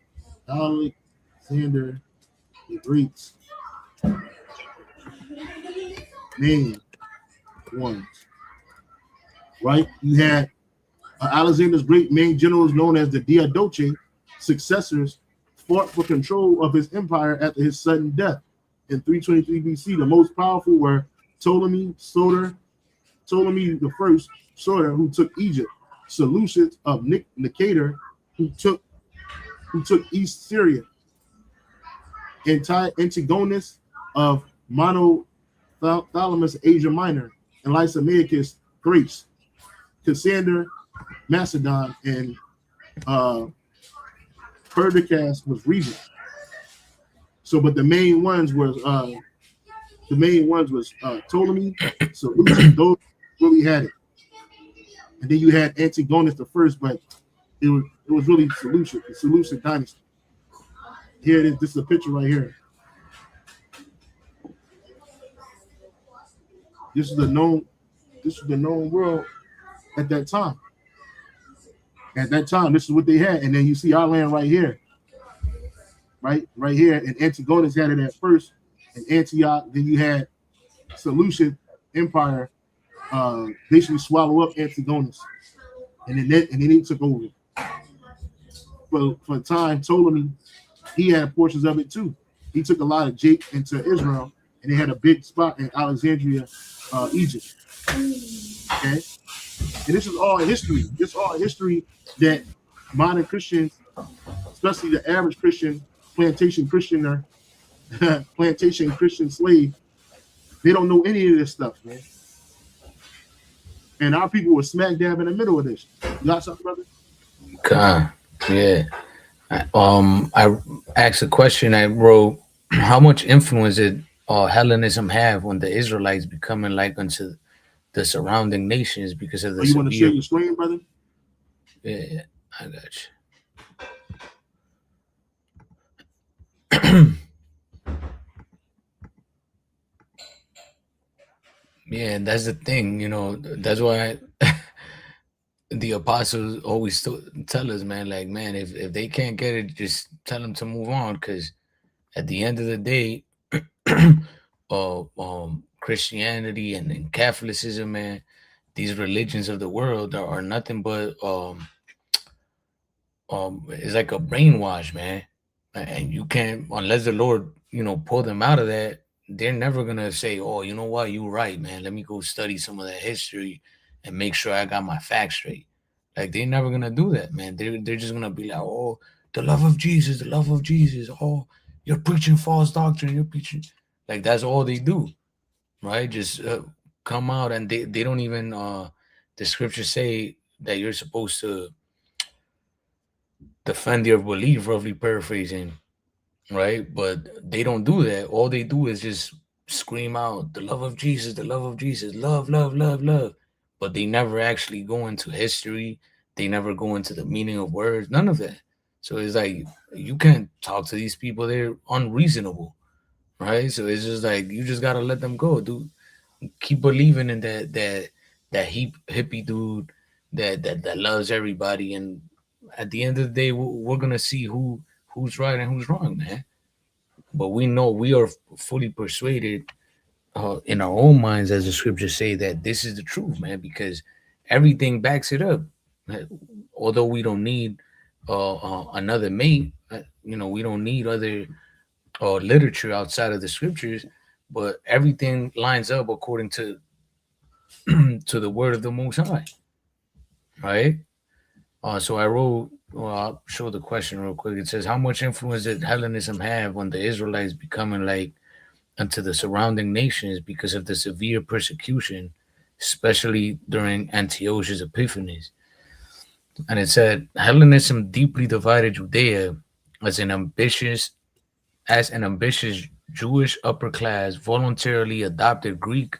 Alexander the Great's main ones? Right? You had Alexander's great main generals, known as the Diadoche successors, fought for control of his empire after his sudden death in 323 BC. The most powerful were Ptolemy the First, who took Egypt, Seleucus of Nicator, who took East Syria, Antigonus of Monothalamus, Asia Minor, and Lysimachus, Greece, Cassander, Macedon, and Perdiccas was regent. So, but the main ones was Ptolemy, Seleucus. Those really had it, and then you had Antigonus the First, but it was really Seleucus, the Seleucid dynasty. Here it is. This is a picture right here. This is the known world at that time. At that time, this is what they had, and then you see our land right here, right here. And Antigonus had it at first, and Antioch. Then you had Seleucid Empire, basically swallow up Antigonus, and then he took over. For a time, Ptolemy, he had portions of it too. He took a lot of Jake into Israel, and they had a big spot in Alexandria, Egypt. Okay. And this is all history. This is all history that modern Christians, especially the average Christian, plantation Christian slave, they don't know any of this stuff, man. And our people were smack dab in the middle of this. You got something, brother? Yeah. I asked a question. I wrote, how much influence did Hellenism have on the Israelites becoming like unto the surrounding nations because of the you want to share your screen, brother? Yeah, I got you. Yeah, and that's the thing, that's why the apostles always tell us, man, like, man, if they can't get it, just tell them to move on, because at the end of the day, Christianity and Catholicism, man, these religions of the world are nothing but it's like a brainwash, man. And you can't, unless the Lord, pull them out of that, they're never gonna say, oh, you know what, you're right, man, let me go study some of that history and make sure I got my facts straight. Like, they're never gonna do that, man. They're just gonna be like, oh, the love of Jesus, oh, you're preaching false doctrine, you're preaching, like, that's all they do, right? Just come out, and they don't even the scriptures say that you're supposed to defend your belief, roughly paraphrasing, right? But they don't do that. All they do is just scream out the love of Jesus, love, love, love, love. But they never actually go into history. They never go into the meaning of words, none of that. So it's like, you can't talk to these people. They're unreasonable, right? So it's just like, you just gotta let them go, dude. Keep believing in that hippie dude that loves everybody, and at the end of the day, we're gonna see who's right and who's wrong, man. But we know, we are fully persuaded in our own minds, as the scriptures say, that this is the truth, man, because everything backs it up. Although we don't need another mate, we don't need other literature outside of the scriptures, but everything lines up according to to the word of the Most High, right? So I wrote, well, I'll show the question real quick. It says, how much influence did Hellenism have on the Israelites becoming like unto the surrounding nations because of the severe persecution, especially during Antiochus Epiphanes? And it said, Hellenism deeply divided Judea as an ambitious Jewish upper class voluntarily adopted Greek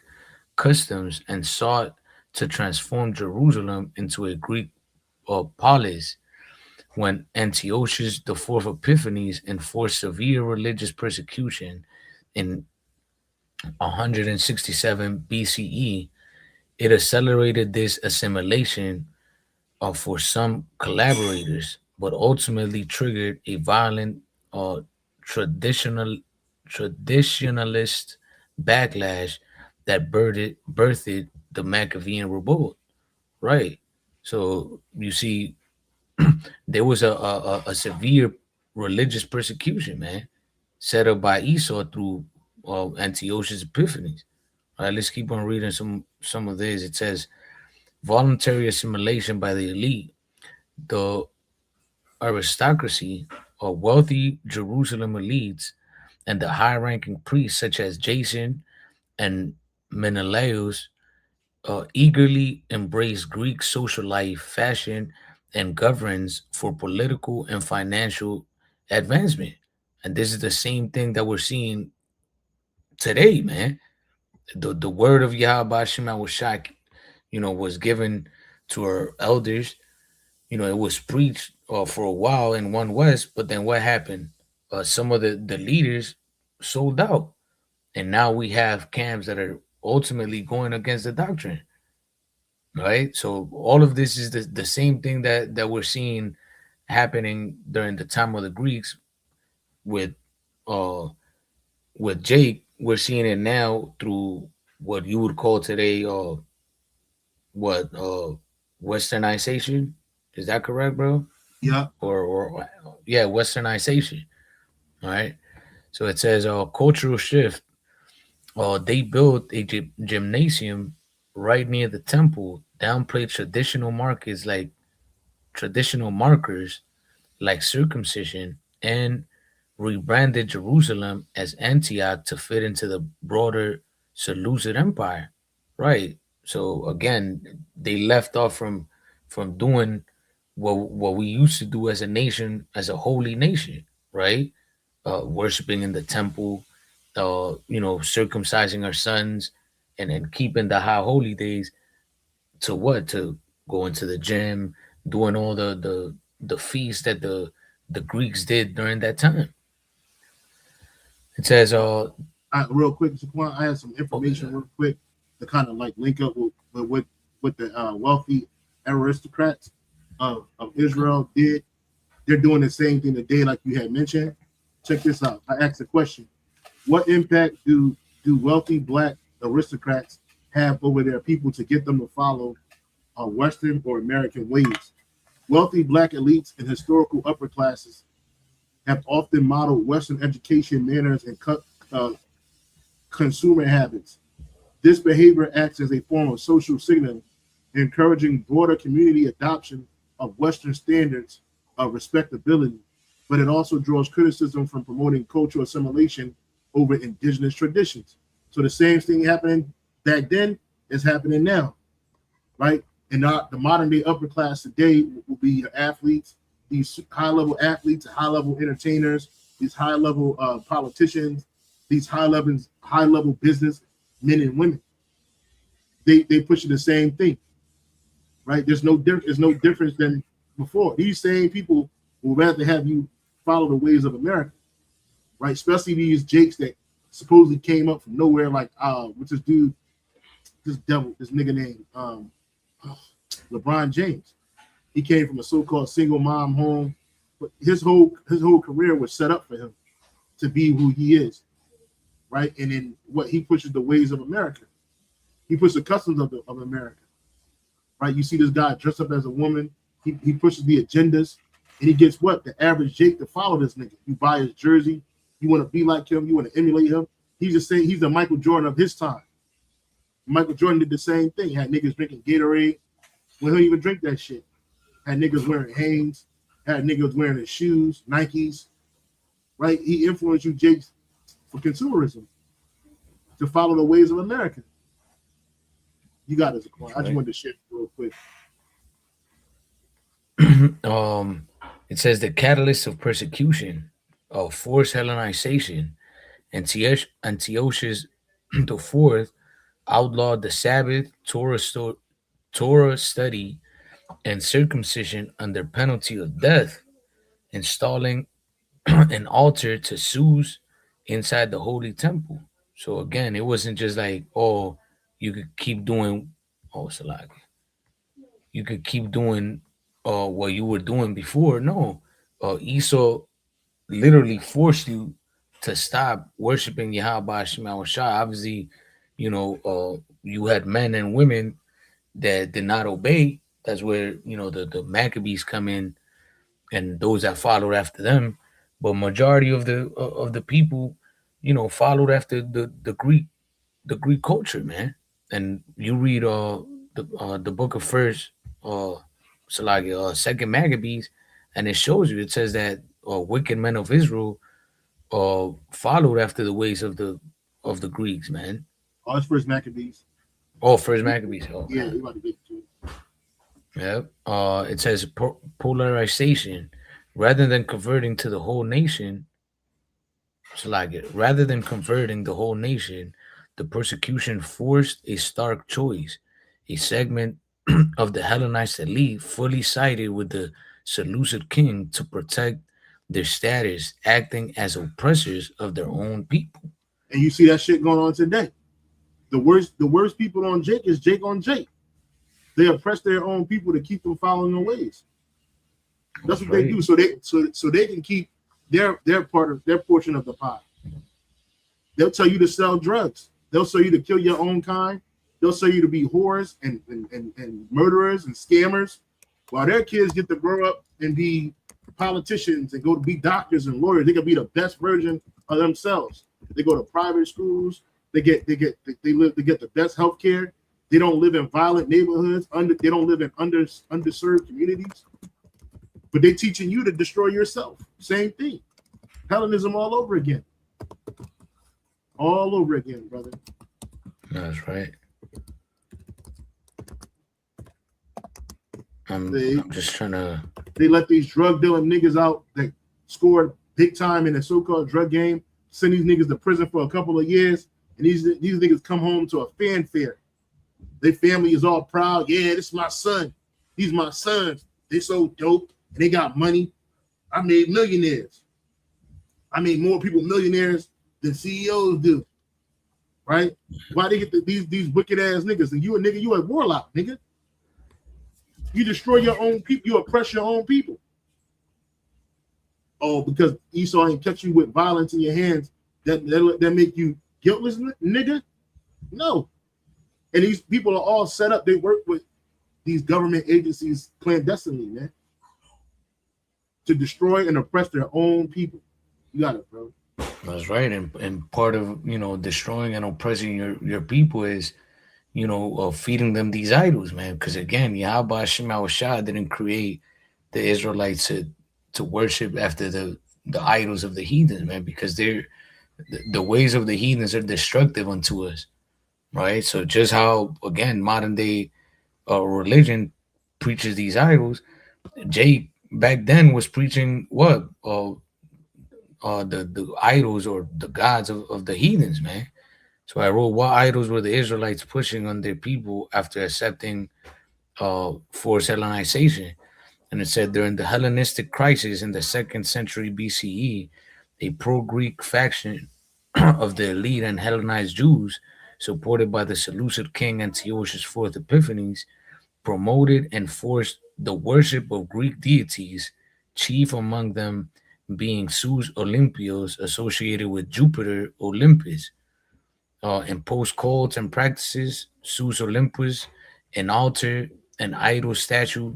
customs and sought to transform Jerusalem into a Greek polis. When Antiochus IV Epiphanes enforced severe religious persecution in 167 BCE, it accelerated this assimilation for some collaborators, but ultimately triggered a violent uh, traditional traditionalist backlash that birthed the Maccabean revolt. Right. So you see, there was a severe religious persecution, man, set up by Esau through Antiochus Epiphanes. All right, let's keep on reading some of this. It says voluntary assimilation by the elite, the aristocracy, or wealthy Jerusalem elites, and the high-ranking priests such as Jason and Menelaus eagerly embrace Greek social life, fashion, and governance for political and financial advancement. And this is the same thing that we're seeing today, man. The word of Yahweh Shema Shak, was given to our elders. It was preached for a while in one West, but then what happened? Some of the leaders sold out, and now we have camps that are ultimately going against the doctrine. Right. So all of this is the same thing that we're seeing happening during the time of the Greeks with uh with Jake. We're seeing it now through what you would call today what westernization. Is that correct, bro? Yeah. Or yeah, westernization. All right. So it says cultural shift. They built a gymnasium right near the temple, downplayed traditional markers like circumcision, and rebranded Jerusalem as Antioch to fit into the broader Seleucid Empire. Right. So again, they left off from doing what we used to do as a nation, as a holy nation, right? Worshiping in the temple, circumcising our sons, and then keeping the high holy days to what? To go into the gym, doing all the feasts that the Greeks did during that time. It says, Real quick, Shaquan, I have some information okay. real quick to kind of like link up with the wealthy aristocrats of Israel did. They're doing the same thing today, like you had mentioned. Check this out. I asked a question: what impact do wealthy black aristocrats have over their people to get them to follow Western or American ways? Wealthy black elites and historical upper classes have often modeled Western education, manners, and consumer habits. This behavior acts as a form of social signaling, encouraging broader community adoption of Western standards of respectability, but it also draws criticism from promoting cultural assimilation over indigenous traditions. So the same thing happening back then is happening now, right? And the modern day upper class today will be your athletes, these high level athletes, high level entertainers, these high level politicians, these high level business men and women. They pushing the same thing, right? There's no difference than before. These same people will rather have you follow the ways of America, right? Especially these jakes that supposedly came up from nowhere, like what's this dude, this nigga named LeBron James. He came from a so-called single mom home, but his whole career was set up for him to be who he is, right? And then what he pushes the ways of America. He pushes the customs of America, right? You see this guy dressed up as a woman. He pushes the agendas, and he gets what? The average Jake to follow this nigga. You buy his jersey. You want to be like him. You want to emulate him. He's just saying he's the Michael Jordan of his time. Michael Jordan did the same thing. Had niggas drinking Gatorade when he don't even drink that shit. Had niggas wearing Hanes. Had niggas wearing his shoes, Nikes. Right? He influenced you, Jake, for consumerism to follow the ways of America. You got it, Zaquan. I just wanted to share real quick. It says the catalyst of persecution, of forced Hellenization, Antiochus the fourth outlawed the Sabbath, Torah study, and circumcision under penalty of death, installing an altar to Zeus inside the holy temple. So again, it wasn't just like, oh, you could keep doing, oh, Salaki, you could keep doing what you were doing before. No, Esau literally forced you to stop worshiping Yahweh Shema Shah. Obviously, you had men and women that did not obey. That's where the Maccabees come in, and those that followed after them. But majority of the people, followed after the Greek culture, man. And you read the book of First Second Maccabees, and it shows you. It says that wicked men of Israel followed after the ways of the Greeks, man. Oh, it's First Maccabees. Oh, First Maccabees. Oh, yeah, you about to get to it. Yep. It says polarization, rather than converting to the whole nation. Rather than converting the whole nation, the persecution forced a stark choice. A segment of the Hellenized elite fully sided with the Seleucid king to protect their status, acting as oppressors of their own people. And you see that shit going on today. The worst people on Jake is Jake on Jake. They oppress their own people to keep them following their ways. That's what they do, so they can keep their portion of the pie. They'll tell you to sell drugs. They'll tell you to kill your own kind. They'll tell you to be whores and murderers and scammers, while their kids get to grow up and be politicians and go to be doctors and lawyers. They can be the best version of themselves. They go to private schools. They get the best health care. They don't live in violent neighborhoods. They don't live in underserved communities. But they're teaching you to destroy yourself. Same thing. Hellenism all over again. All over again, brother. That's right. I'm just trying to. They let these drug dealing niggas out that scored big time in the so-called drug game. Send these niggas to prison for a couple of years, and these niggas come home to a fanfare. Their family is all proud. Yeah, this is my son. These my sons. They so dope, and they got money. I made millionaires. I made more people millionaires than CEOs do. Right? Why they get these wicked ass niggas? And you a nigga, you a warlock, nigga. You destroy your own people. You oppress your own people. Oh, because Esau ain't catch you with violence in your hands, that make you guiltless, nigga? No. And these people are all set up. They work with these government agencies clandestinely, man, to destroy and oppress their own people. You got it, bro. That's right. And part of, destroying and oppressing your people is, feeding them these idols, man. Because again, Yahweh Shema Shah didn't create the Israelites to worship after the idols of the heathens, man, because the ways of the heathens are destructive unto us, right? So just how, again, modern day religion preaches these idols, Jake back then was preaching what? The idols or the gods of the heathens, man. So I wrote, what idols were the Israelites pushing on their people after accepting forced Hellenization? And it said during the Hellenistic crisis in the 2nd century BCE, a pro-Greek faction of the elite and Hellenized Jews, supported by the Seleucid king Antiochus IV Epiphanes, promoted and forced the worship of Greek deities, chief among them being Zeus Olympios, associated with Jupiter Olympus. Imposed cults and practices, Zeus Olympus, an altar, an idol statue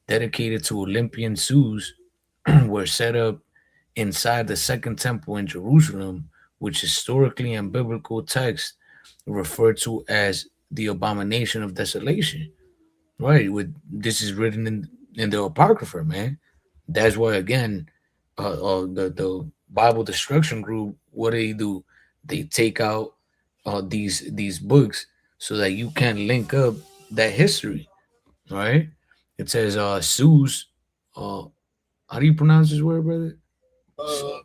dedicated to Olympian Zeus were set up inside the Second Temple in Jerusalem, which historically and biblical texts refer to as the abomination of desolation. Right. With this is written in the Apocrypha, man. That's why again, the Bible Destruction Group, what do? They take out these books so that you can link up that history, right? It says Sus, uh how do you pronounce this word, brother? Uh,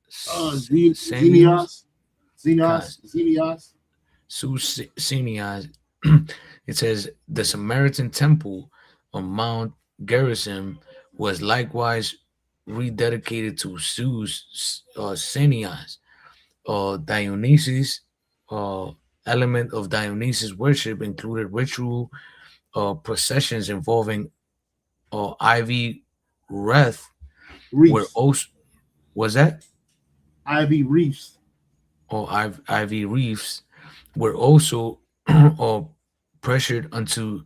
Senios? Xenios. Susinias. It says the Samaritan temple on Mount Gerizim was likewise rededicated to Zeus Senias. Dionysus, uh, element of Dionysus worship included ritual processions involving ivy wreath, where Reefs. also was that Ivy reefs. or ivy reefs were also uh, pressured onto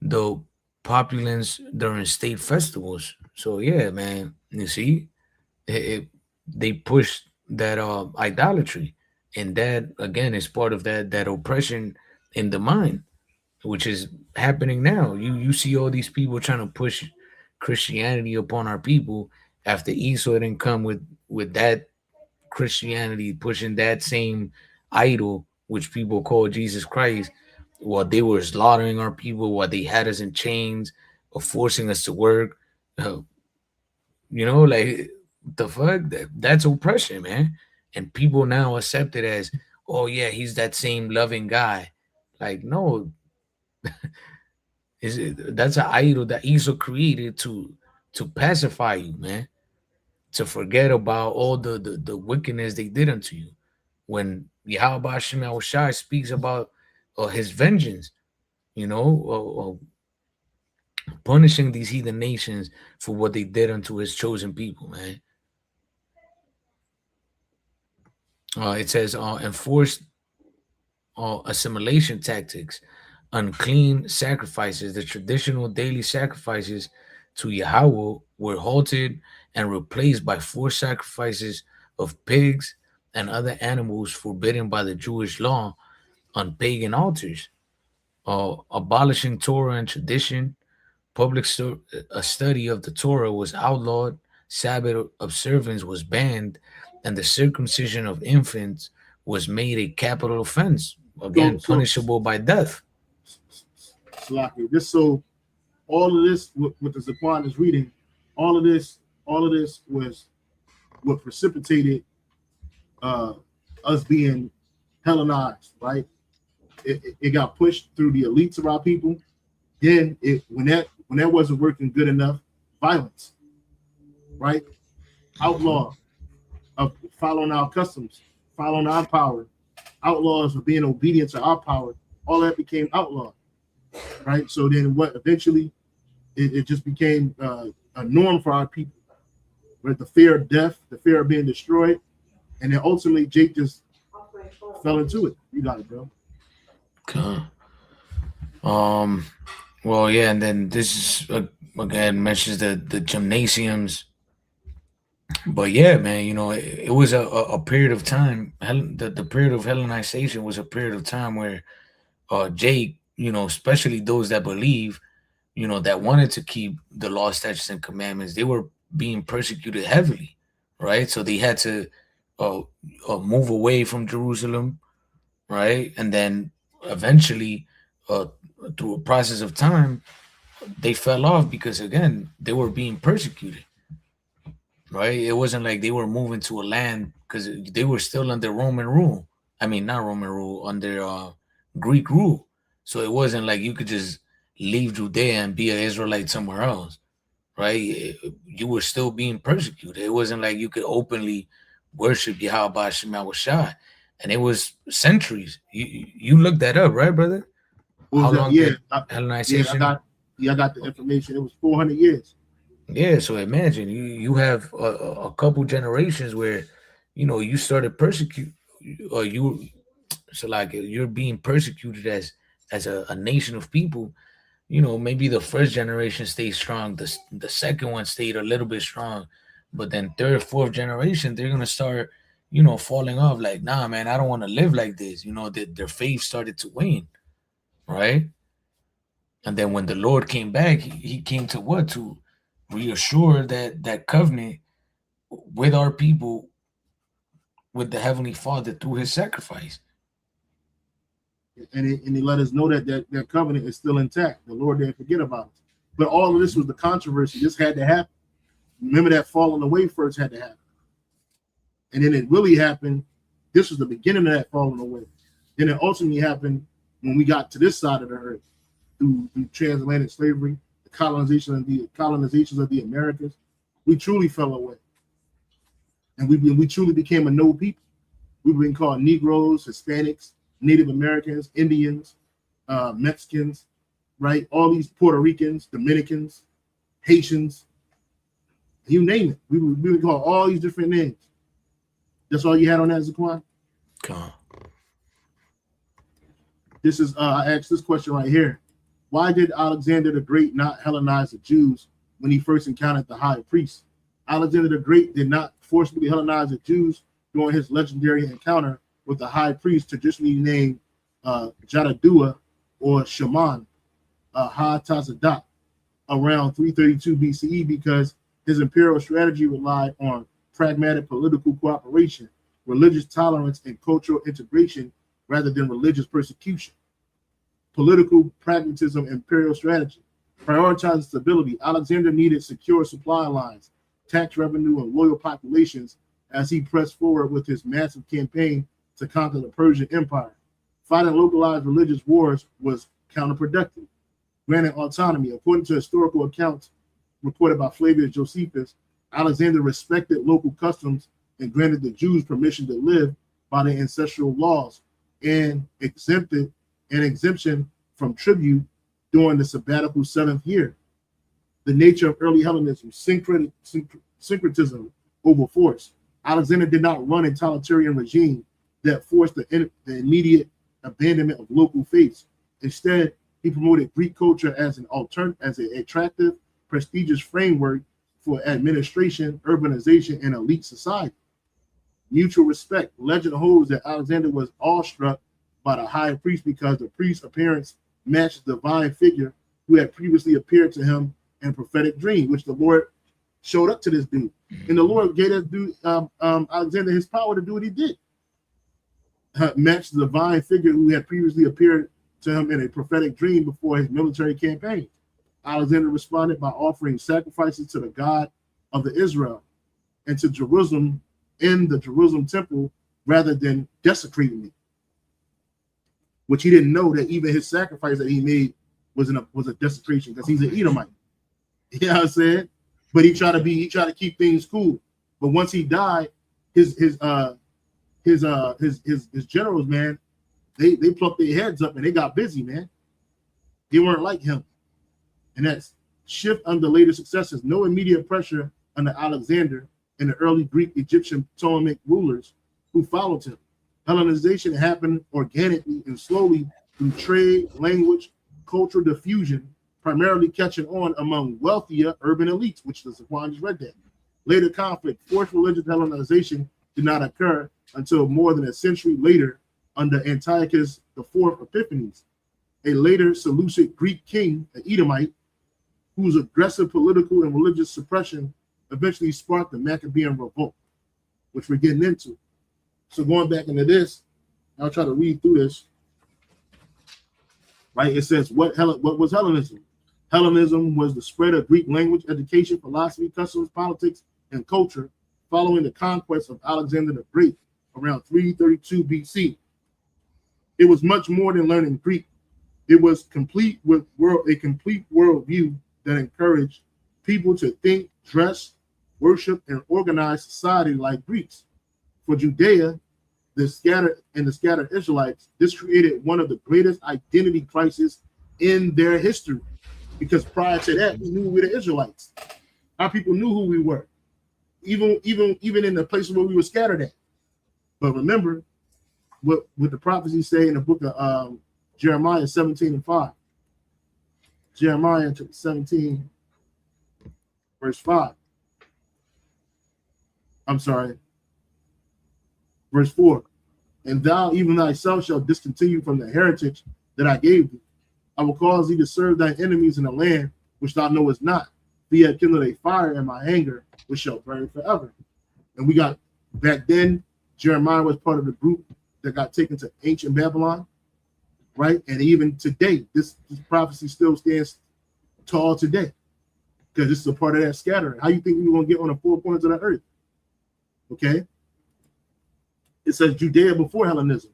the populace during state festivals. So yeah, man, you see, they pushed that idolatry, and that again is part of that oppression in the mind, which is happening now. You see all these people trying to push Christianity upon our people after Esau didn't come with that Christianity, pushing that same idol which people call Jesus Christ, while they were slaughtering our people, while they had us in chains or forcing us to work. Uh, like the fuck, that's oppression, man. And people now accept it as, oh yeah, he's that same loving guy. Like, no, that's an idol that Esau created to pacify you, man. To forget about all the wickedness they did unto you. When Yahweh Hashem Shai speaks about his vengeance, punishing these heathen nations for what they did unto his chosen people, man. It says enforced assimilation tactics, unclean sacrifices, the traditional daily sacrifices to Yahweh were halted and replaced by forced sacrifices of pigs and other animals forbidden by the Jewish law on pagan altars. Abolishing Torah and tradition, a study of the Torah was outlawed, Sabbath observance was banned, and the circumcision of infants was made a capital offense, So, again punishable by death. Salaki, just so all of this, what the Zaquan is reading, all of this was what precipitated us being Hellenized, right? It got pushed through the elites of our people. Then when that wasn't working good enough, violence, right? Outlaw of following our customs, following our power, outlaws of being obedient to our power. All that became outlawed, right? So then what eventually it just became a norm for our people, right? The fear of death, the fear of being destroyed, and then ultimately Jake just fell into it. You got it, bro. Okay. Well, yeah, and then this is again mentions the gymnasiums, but yeah, man, it was a period of time. The period of Hellenization was a period of time where Jake, especially those that believe, that wanted to keep the law, statutes, and commandments, they were being persecuted heavily, right? So they had to uh, move away from Jerusalem, right? And then eventually, uh, through a process of time, they fell off because again they were being persecuted, right? It wasn't like they were moving to a land because they were still under Roman rule. I mean, not Roman rule, under Greek rule. So it wasn't like you could just leave Judea and be an Israelite somewhere else, right? You were still being persecuted. It wasn't like you could openly worship Yahweh Shema Shai. And it was centuries. You looked that up, right, brother? How long Yeah, did Hellenization? I got the information. It was 400 years. Yeah, so imagine you have a couple generations where you started persecute or you so like you're being persecuted as a nation of people. Maybe the first generation stayed strong, the second one stayed a little bit strong, but then third, fourth generation they're gonna start falling off. Like, nah, man, I don't want to live like this. Their faith started to wane. right? And then when the Lord came back, he came to what? To reassure that covenant with our people, with the Heavenly Father through his sacrifice. And he let us know that covenant is still intact. The Lord didn't forget about it. But all of this was the controversy. This had to happen. Remember that falling away first had to happen. And then it really happened. This was the beginning of that falling away. Then it ultimately happened when we got to this side of the earth through transatlantic slavery, the colonizations of the Americas. We truly fell away. And we truly became a no people. We've been called Negroes, Hispanics, Native Americans, Indians, Mexicans, right? All these Puerto Ricans, Dominicans, Haitians, you name it. We were called all these different names. That's all you had on that, Zaquan? Come. This is I asked this question right here. Why did Alexander the Great not Hellenize the Jews when he first encountered the high priest? Alexander the Great did not forcibly Hellenize the Jews during his legendary encounter with the high priest, traditionally named Jadadua or Shaman Ha-Tazadat, around 332 BCE, because his imperial strategy relied on pragmatic political cooperation, religious tolerance, and cultural integration rather than religious persecution. Political pragmatism, imperial strategy. Prioritizing stability, Alexander needed secure supply lines, tax revenue, and loyal populations as he pressed forward with his massive campaign to conquer the Persian Empire. Fighting localized religious wars was counterproductive. Granted autonomy, according to historical accounts recorded by Flavius Josephus, Alexander respected local customs and granted the Jews permission to live by their ancestral laws and exempted an exemption from tribute during the sabbatical 7th year. The nature of early Hellenism, syncretism over force. Alexander did not run a totalitarian regime that forced the immediate abandonment of local faiths. Instead, he promoted Greek culture as an attractive, prestigious framework for administration, urbanization, and elite society. Mutual respect. Legend holds that Alexander was awestruck by the high priest because the priest's appearance matched the divine figure who had previously appeared to him in a prophetic dream, which the Lord showed up to this dude. And the Lord gave that dude, Alexander, his power to do what he did. Matched the divine figure who had previously appeared to him in a prophetic dream before his military campaign. Alexander responded by offering sacrifices to the God of the Israel and to Jerusalem in the Jerusalem temple rather than desecrating it. Which he didn't know that even his sacrifice that he made was a desecration because he's an Edomite. You know what I'm saying? But he tried to keep things cool. But once he died, his generals, man, they plucked their heads up and they got busy, man. They weren't like him. And that's shift under later successors. No immediate pressure under Alexander and the early Greek, Egyptian, Ptolemaic rulers who followed him. Hellenization happened organically and slowly through trade, language, cultural diffusion, primarily catching on among wealthier urban elites, which the Zaquan just read that. Later conflict, forced religious Hellenization did not occur until more than a century later under Antiochus IV Epiphanes, a later Seleucid Greek king, an Edomite, whose aggressive political and religious suppression eventually sparked the Maccabean revolt, which we're getting into. So going back into this, I'll try to read through this. Right, it says, what was Hellenism? Hellenism was the spread of Greek language, education, philosophy, customs, politics, and culture following the conquest of Alexander the Great around 332 BC. It was much more than learning Greek. It was a complete worldview that encouraged people to think, dress, worship, and organize society like Greeks. For Judea, the scattered Israelites, this created one of the greatest identity crises in their history. Because prior to that, we knew we were the Israelites. Our people knew who we were, even in the places where we were scattered at. But remember what the prophecies say in the book of Jeremiah 17:5. Jeremiah 17, verse 5. I'm sorry. Verse 4. And thou even thyself shalt discontinue from the heritage that I gave thee, I will cause thee to serve thy enemies in the land which thou knowest not. Thee have kindled a fire in my anger, which shall burn forever. And we got back then, Jeremiah was part of the group that got taken to ancient Babylon, right? And even today, this prophecy still stands tall today because this is a part of that scattering. How you think we're going to get on the 4 corners of the earth? Okay. It says Judea before Hellenism.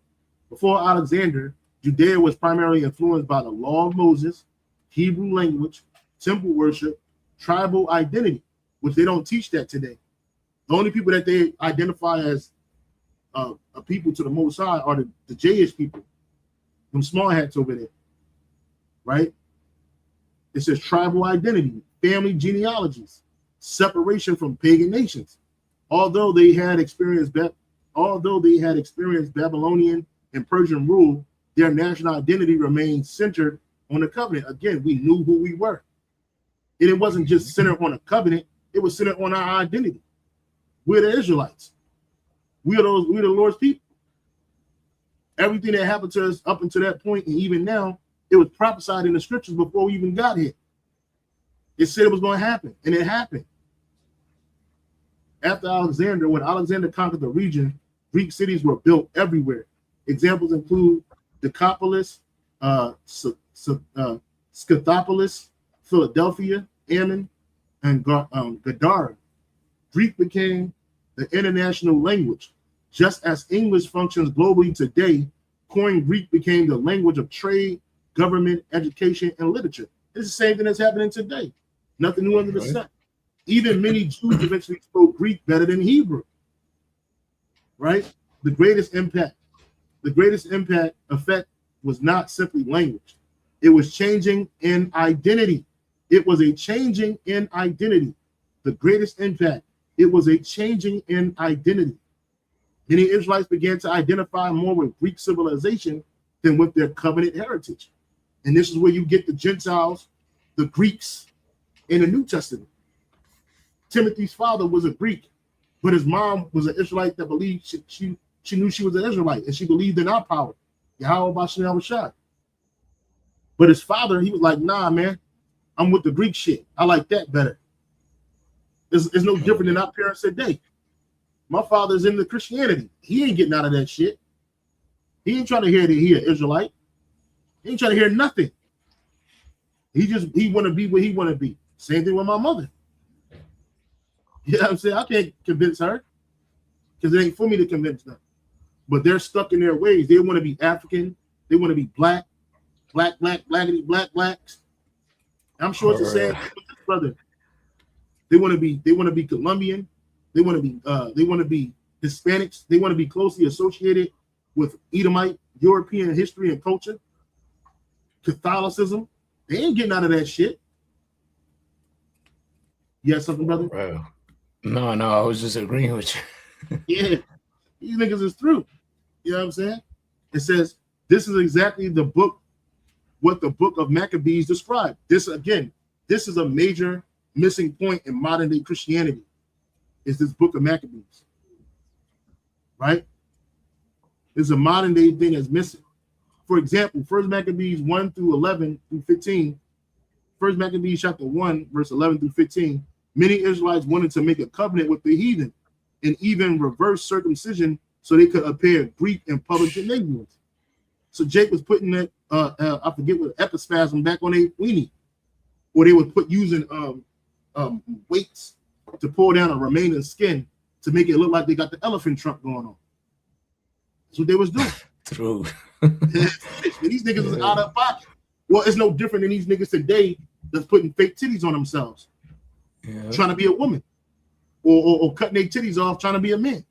Before Alexander, Judea was primarily influenced by the law of Moses, Hebrew language, temple worship, tribal identity, which they don't teach that today. The only people that they identify as a people to the Most High are the Jewish people, them small hats over there, right? It says tribal identity, family genealogies, separation from pagan nations. Although they had experienced Babylonian and Persian rule, their national identity remained centered on the covenant. Again, we knew who we were. And it wasn't just centered on a covenant, it was centered on our identity. We're the Israelites. We're the Lord's people. Everything that happened to us up until that point, and even now, it was prophesied in the scriptures before we even got here. It said it was going to happen, and it happened. After Alexander, when Alexander conquered the region, Greek cities were built everywhere. Examples include Decapolis, Scythopolis, Philadelphia, Ammon, and Gadara. Greek became the international language. Just as English functions globally today, Koine Greek became the language of trade, government, education, and literature. It's the same thing that's happening today. Nothing new under the sun. Even many Jews eventually spoke Greek better than Hebrew. Right? The greatest impact effect was not simply language. It was changing in identity. It was a changing in identity. The greatest impact. It was a changing in identity. Many Israelites began to identify more with Greek civilization than with their covenant heritage. And this is where you get the Gentiles, the Greeks, in the New Testament. Timothy's father was a Greek, but his mom was an Israelite that believed she knew she was an Israelite, and she believed in our power. Yahweh Bashem was shot. But his father, he was like, nah, man, I'm with the Greek shit. I like that better. It's no different than our parents today. My father's into Christianity. He ain't getting out of that shit. He ain't trying to hear that he an Israelite. He ain't trying to hear nothing. He want to be what he want to be. Same thing with my mother. You know what I'm saying? I can't convince her because it ain't for me to convince them. But they're stuck in their ways. They want to be African. They want to be black. I'm sure it's the same thing with this brother. They want to be Colombian. They want to be Hispanics. They want to be closely associated with Edomite European history and culture. Catholicism. They ain't getting out of that shit. You have something, brother? Bro. No, I was just agreeing with you. Yeah, these niggas is through. You know what I'm saying? It says this is exactly what the book of Maccabees described. This is a major missing point in modern day Christianity. Is this book of Maccabees, right? It's a modern day thing that's missing. For example, 1 Maccabees 1 through 11 through 15, 1 Maccabees chapter 1, verse 11 through 15, many Israelites wanted to make a covenant with the heathen and even reverse circumcision so they could appear Greek in public gymnasiums. So Jake was putting that, I forget what, epispasm back on their weenie, or they would put using weights to pull down a remaining skin to make it look like they got the elephant trunk going on. That's what they was doing. True. And these niggas was out of pocket. Well, it's no different than these niggas today that's putting fake titties on themselves, trying to be a woman, or cutting their titties off trying to be a man,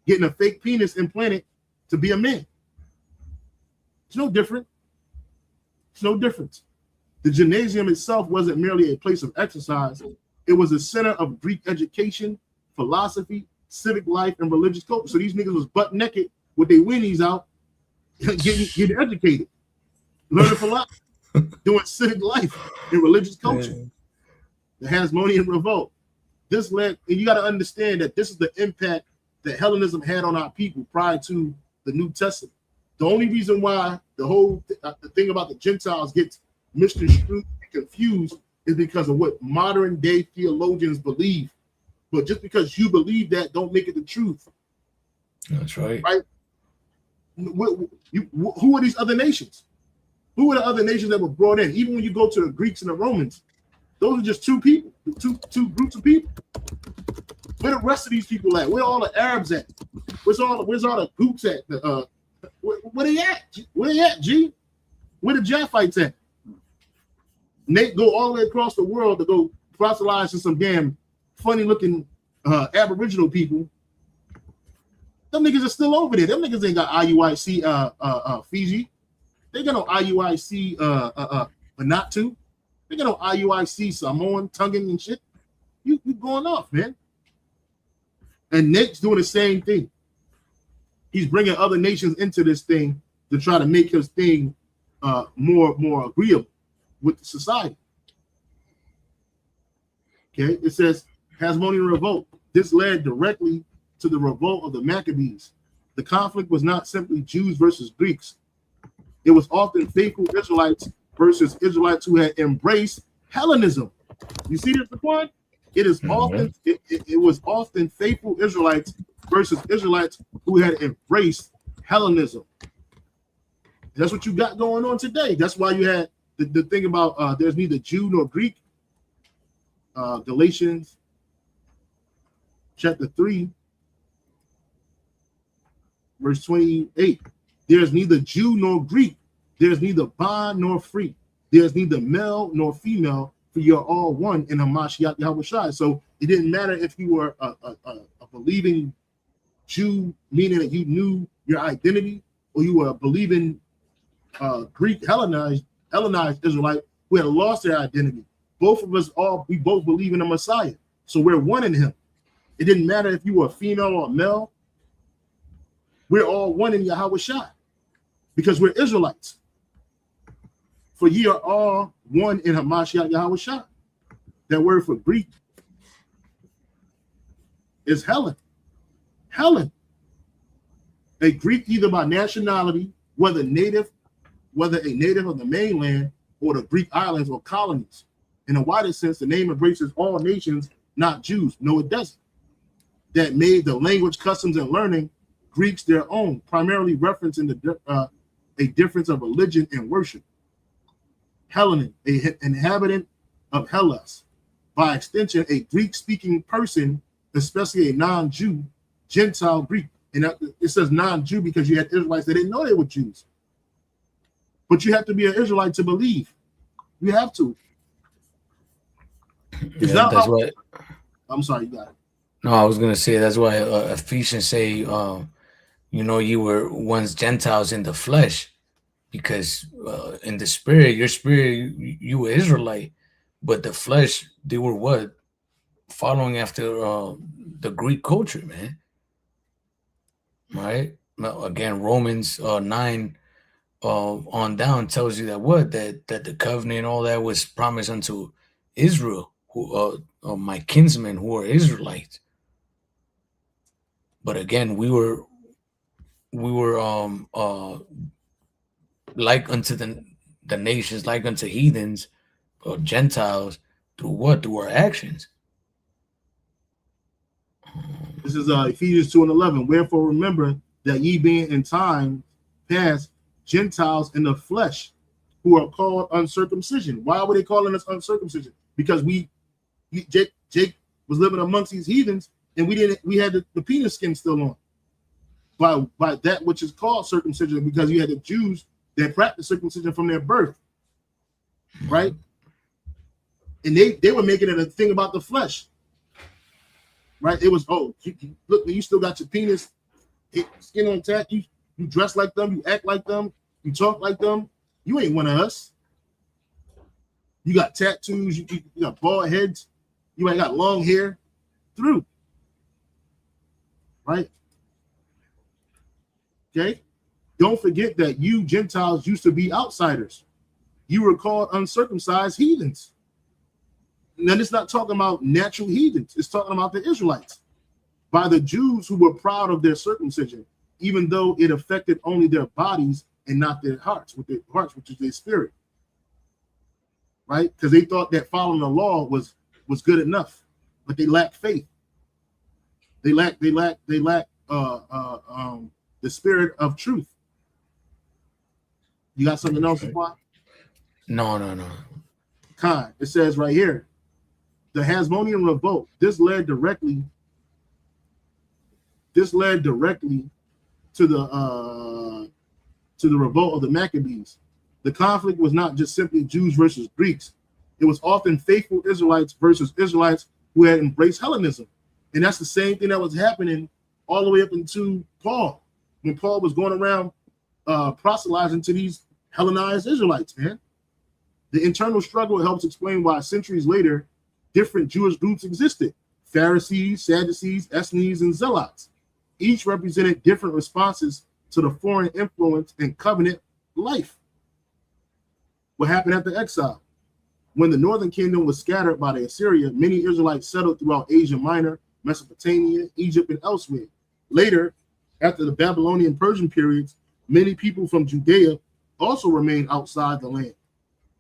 getting a fake penis implanted to be a man. It's no different. It's no difference. The gymnasium itself wasn't merely a place of exercise. It was a center of Greek education, philosophy, civic life, and religious culture. So these niggas was butt naked with their weenies out, getting educated, learning philosophy, doing civic life and religious culture. The Hasmonean revolt. This led, and you got to understand that this is the impact that Hellenism had on our people prior to the New Testament. The only reason why the thing about the Gentiles gets misconstrued and confused is because of what modern day theologians believe. But just because you believe that, don't make it the truth. That's right. Right? Who are these other nations? Who are the other nations that were brought in? Even when you go to the Greeks and the Romans, those are just two people, two groups of people. Where the rest of these people at? Where all the Arabs at? Where's all the groups at? Where they at? Where they at, G? Where the Japhites at? And they go all the way across the world to go proselytize to some damn funny-looking Aboriginal people. Them niggas are still over there. Them niggas ain't got IUIC Fiji. They got no IUIC Vanuatu. They got no IUIC Samoan, Tongan, and shit. You going off, man. And Nick's doing the same thing. He's bringing other nations into this thing to try to make his thing more agreeable with the society. Okay, it says Hasmonean revolt. This led directly to the revolt of the Maccabees. The conflict was not simply Jews versus Greeks. It was often faithful Israelites versus Israelites who had embraced Hellenism. You see this, Daquan? It is often it was often faithful Israelites versus Israelites who had embraced Hellenism. That's what you got going on today. That's why you had the thing about there's neither Jew nor Greek. Galatians chapter 3, verse 28. There's neither Jew nor Greek. There's neither bond nor free. There's neither male nor female, for you're all one in Hamashiach Yahushua. So it didn't matter if you were a believing Jew, meaning that you knew your identity, or you were a believing Greek Hellenized Israelite who had lost their identity. Both of us we both believe in the Messiah. So we're one in him. It didn't matter if you were a female or a male. We're all one in Yahushua because we're Israelites. For ye are all one in Hamashiach Yahushua. That word for Greek is Helen. Helen. A Greek either by nationality, whether a native of the mainland or the Greek islands or colonies. In a wider sense, the name embraces all nations, not Jews. No, it doesn't. That made the language, customs, and learning Greeks their own, primarily referencing a difference of religion and worship. Hellenic, an inhabitant of Hellas. By extension, a Greek-speaking person, especially a non-Jew, Gentile Greek. And it says non-Jew because you had Israelites that didn't know they were Jews. But you have to be an Israelite to believe. You have to. I'm sorry, you got it. No, I was gonna say that's why Ephesians say, you were once Gentiles in the flesh, because in the spirit, your spirit, you were Israelite, but the flesh, they were what? Following after the Greek culture, man. Right? Now, again, Romans 9 on down tells you that the covenant and all that was promised unto Israel, who my kinsmen who are Israelites. But again, we were like unto the nations, like unto heathens or Gentiles, through what? Through our actions. This is Ephesians 2:11. Wherefore remember that ye being in time past Gentiles in the flesh, who are called uncircumcision. Why were they calling us uncircumcision? Because Jake was living amongst these heathens, and we had the penis skin still on. By that which is called circumcision, because you had the Jews that practiced circumcision from their birth, right? And they were making it a thing about the flesh, right? It was, look, you still got your penis skin on intact. You dress like them, you act like them, you talk like them. You ain't one of us. You got tattoos, you got bald heads, you ain't got long hair. Through, right? Okay. Don't forget that you Gentiles used to be outsiders. You were called uncircumcised heathens. And then it's not talking about natural heathens. It's talking about the Israelites. By the Jews who were proud of their circumcision, even though it affected only their bodies and not their hearts, with their hearts, which is their spirit. right? Because they thought that following the law was good enough, but they lacked faith. They lack the spirit of truth. You got something else to apply? No. Khan, it says right here, the Hasmonean revolt. This led directly to the revolt of the Maccabees. The conflict was not just simply Jews versus Greeks. It was often faithful Israelites versus Israelites who had embraced Hellenism. And that's the same thing that was happening all the way up into Paul, when Paul was going around proselytizing to these Hellenized Israelites, man. The internal struggle helps explain why centuries later, different Jewish groups existed: Pharisees, Sadducees, Essenes, and Zealots. Each represented different responses to the foreign influence and covenant life. What happened after exile? When the northern kingdom was scattered by the Assyria, many Israelites settled throughout Asia Minor, Mesopotamia, Egypt, and elsewhere. Later, after the Babylonian Persian periods, many people from Judea also remained outside the land.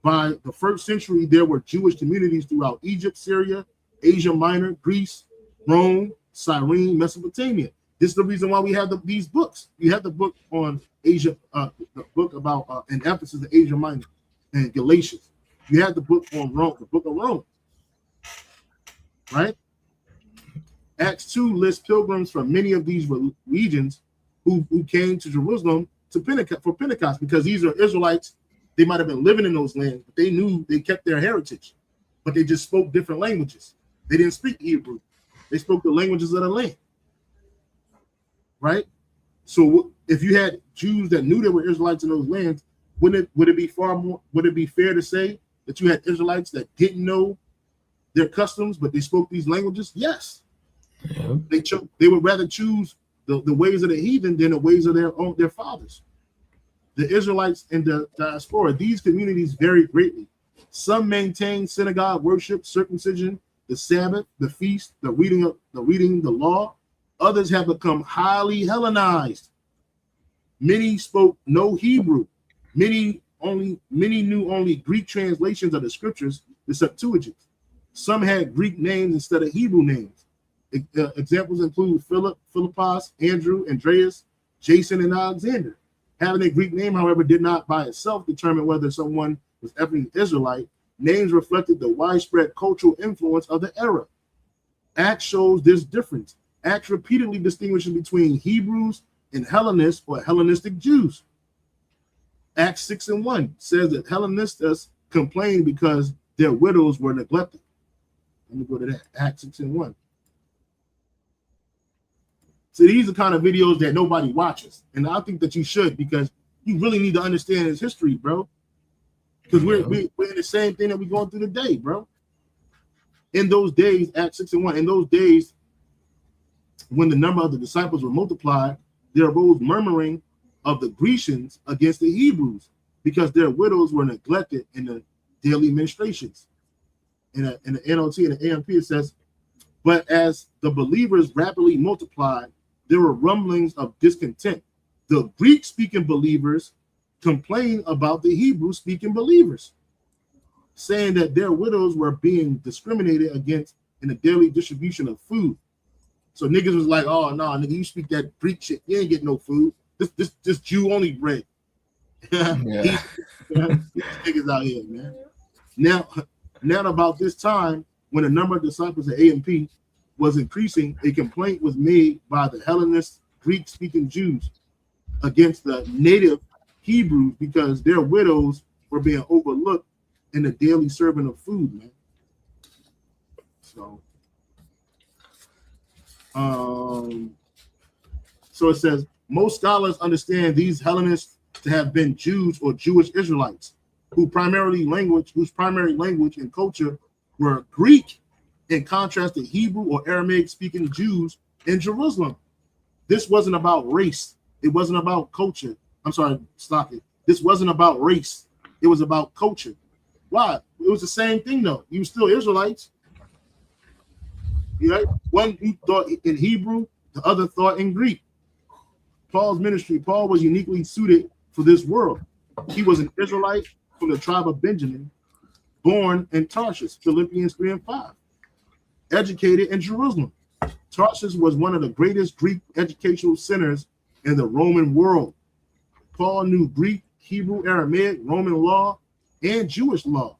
By the 1st century, there were Jewish communities throughout Egypt, Syria, Asia Minor, Greece, Rome, Cyrene, Mesopotamia. This is the reason why we have these books. You have the book on Asia, the book about an emphasis of Asia Minor and Galatians. You have the book on Rome, the book of Rome, right? Acts 2 lists pilgrims from many of these regions who came to Jerusalem for Pentecost, because these are Israelites. They might have been living in those lands, but they knew they kept their heritage, but they just spoke different languages. They didn't speak Hebrew. They spoke the languages of the land, right? So if you had Jews that knew there were Israelites in those lands, would it be fair to say that you had Israelites that didn't know their customs, but they spoke these languages? Yes. Yeah. They would rather choose the ways of the heathen than the ways of their fathers. The Israelites in the diaspora, these communities vary greatly. Some maintain synagogue worship, circumcision, the Sabbath, the feast, the reading the law. Others have become highly Hellenized. Many spoke no Hebrew. Many knew only Greek translations of the scriptures, the Septuagint. Some had Greek names instead of Hebrew names. Examples include Philip, Philippos, Andrew, Andreas, Jason, and Alexander. Having a Greek name, however, did not by itself determine whether someone was ever an Israelite. Names reflected the widespread cultural influence of the era. Acts shows this difference. Acts repeatedly distinguishes between Hebrews and Hellenists or Hellenistic Jews. Acts 6:1 says that Hellenistas complained because their widows were neglected. Let me go to that. Acts 6:1. So these are kind of videos that nobody watches, and I think that you should, because you really need to understand his history, bro. Because we're in the same thing that we're going through today, bro. In those days, Acts 6:1, in those days, when the number of the disciples were multiplied, there arose murmuring of the Grecians against the Hebrews, because their widows were neglected in the daily ministrations. In the NLT and the AMP, it says, but as the believers rapidly multiplied, there were rumblings of discontent. The Greek-speaking believers complained about the Hebrew-speaking believers, saying that their widows were being discriminated against in the daily distribution of food. So niggas was like, oh, no, nigga, you speak that Greek shit, you ain't get no food. This Jew-only bread. Yeah. These niggas out here, man. Now about this time, when the number of disciples at AMP was increasing, a complaint was made by the Hellenist Greek-speaking Jews against the native Hebrews because their widows were being overlooked in the daily serving of food, man. So it says, most scholars understand these Hellenists to have been Jews or Jewish Israelites whose primary language and culture were Greek, in contrast to Hebrew or Aramaic speaking Jews in Jerusalem. This wasn't about race. It wasn't about culture. I'm sorry, stop it. This wasn't about race. It was about culture. Why? It was the same thing though. You were still Israelites. Right? One who thought in Hebrew, the other thought in Greek. Paul's ministry, Paul was uniquely suited for this world. He was an Israelite from the tribe of Benjamin, born in Tarshish, Philippians 3 and 5. Educated in Jerusalem. Tarshish was one of the greatest Greek educational centers in the Roman world. Paul knew Greek, Hebrew, Aramaic, Roman law, and Jewish law.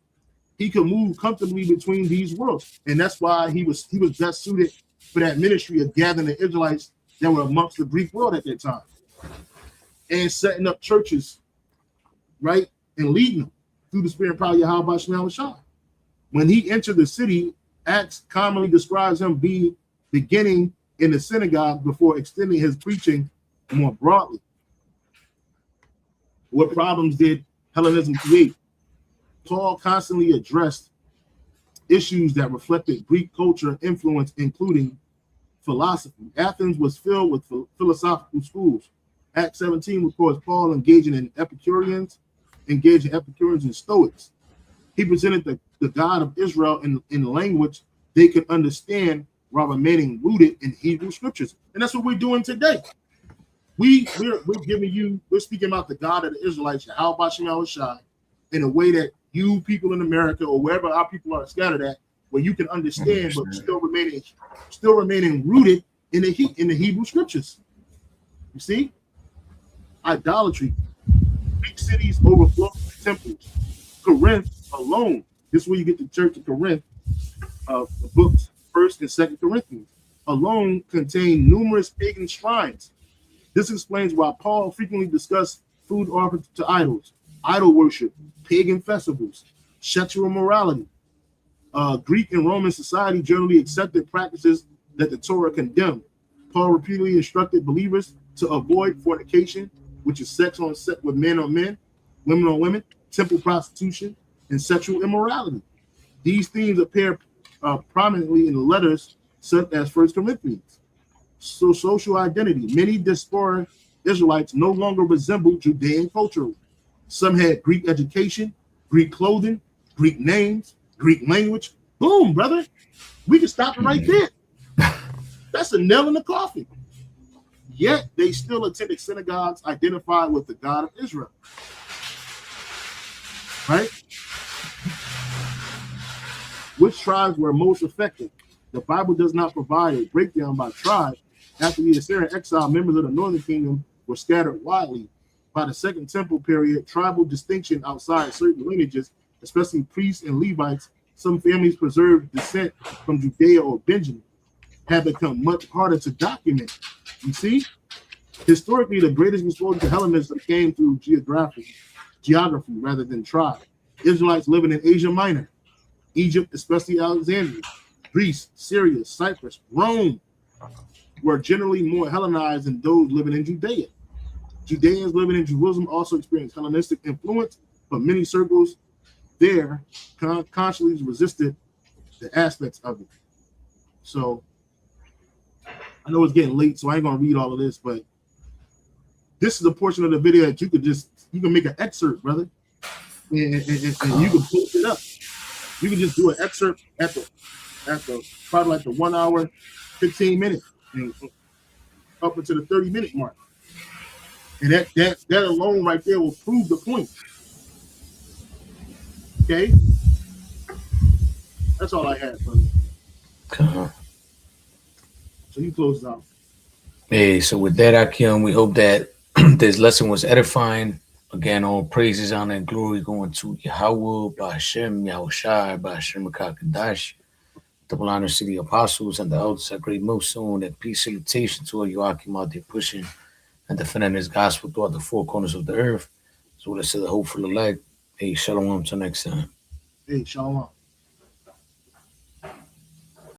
He could move comfortably between these worlds, and that's why he was best suited for that ministry of gathering the Israelites that were amongst the Greek world at that time, and setting up churches, right, and leading them through the Spirit and power of Yahweh Shema Shah. When he entered the city, Acts commonly describes him beginning in the synagogue before extending his preaching more broadly. What problems did Hellenism create? Paul constantly addressed issues that reflected Greek culture and influence, including philosophy. Athens was filled with philosophical schools. Acts 17 records Paul engaging Epicureans and Stoics. He presented the God of Israel in language they could understand while remaining rooted in Hebrew scriptures. And that's what we're doing today. We're speaking about the God of the Israelites, Yahweh Shema Shai, in a way that you people in America or wherever our people are scattered at, where you can understand, but still remaining rooted in the Hebrew scriptures. You see, idolatry. Big cities overflow temples. Corinth alone. This is where you get the church of Corinth. The books 1st and 2nd Corinthians alone contain numerous pagan shrines. This explains why Paul frequently discussed food offered to idols, idol worship, pagan festivals, sexual morality. Greek and Roman society generally accepted practices that the Torah condemned. Paul repeatedly instructed believers to avoid fornication, which is sex with men on men, women on women, temple prostitution, and sexual immorality. These themes appear prominently in the letters such as 1 Corinthians. So social identity. Many diaspora Israelites no longer resemble Judean culture. Some had Greek education, Greek clothing, Greek names, Greek language. Boom, brother. We can stop it right there. That's a nail in the coffin. Yet they still attended synagogues identified with the God of Israel. Right? Which tribes were most affected? The Bible does not provide a breakdown by tribe. After the Assyrian exile, members of the northern kingdom were scattered widely. By the Second Temple period, tribal distinction outside certain lineages, especially priests and Levites, some families preserved descent from Judea or Benjamin, have become much harder to document. You see, historically, the greatest exposure to Hellenism came through geography rather than tribe. Israelites living in Asia Minor, Egypt, especially Alexandria, Greece, Syria, Cyprus, Rome, were generally more Hellenized than those living in Judea. Judeans living in Jerusalem also experienced Hellenistic influence, but many circles there consciously resisted the aspects of it. So I know it's getting late, so I ain't gonna read all of this, but this is a portion of the video that you can make an excerpt, brother, and you can post it up. You can just do an excerpt at the probably like the 1 hour, 15 minutes, and up into the 30-minute mark. And that alone right there will prove the point. Okay? That's all I had, brother. So you close it out. Hey, so with that, Akim, we hope that this lesson was edifying. Again, all praises, honor, and glory going to Yahweh, Ba'ashem, Yahushai, Ba'ashem, Makakadash. Double honors to the apostles and the elders at Great Millstone, and peace salutation to all you Akim out there pushing and defending his gospel throughout the four corners of the earth. So let's say the hopeful elect. Hey, shalom till next time. Hey, shalom.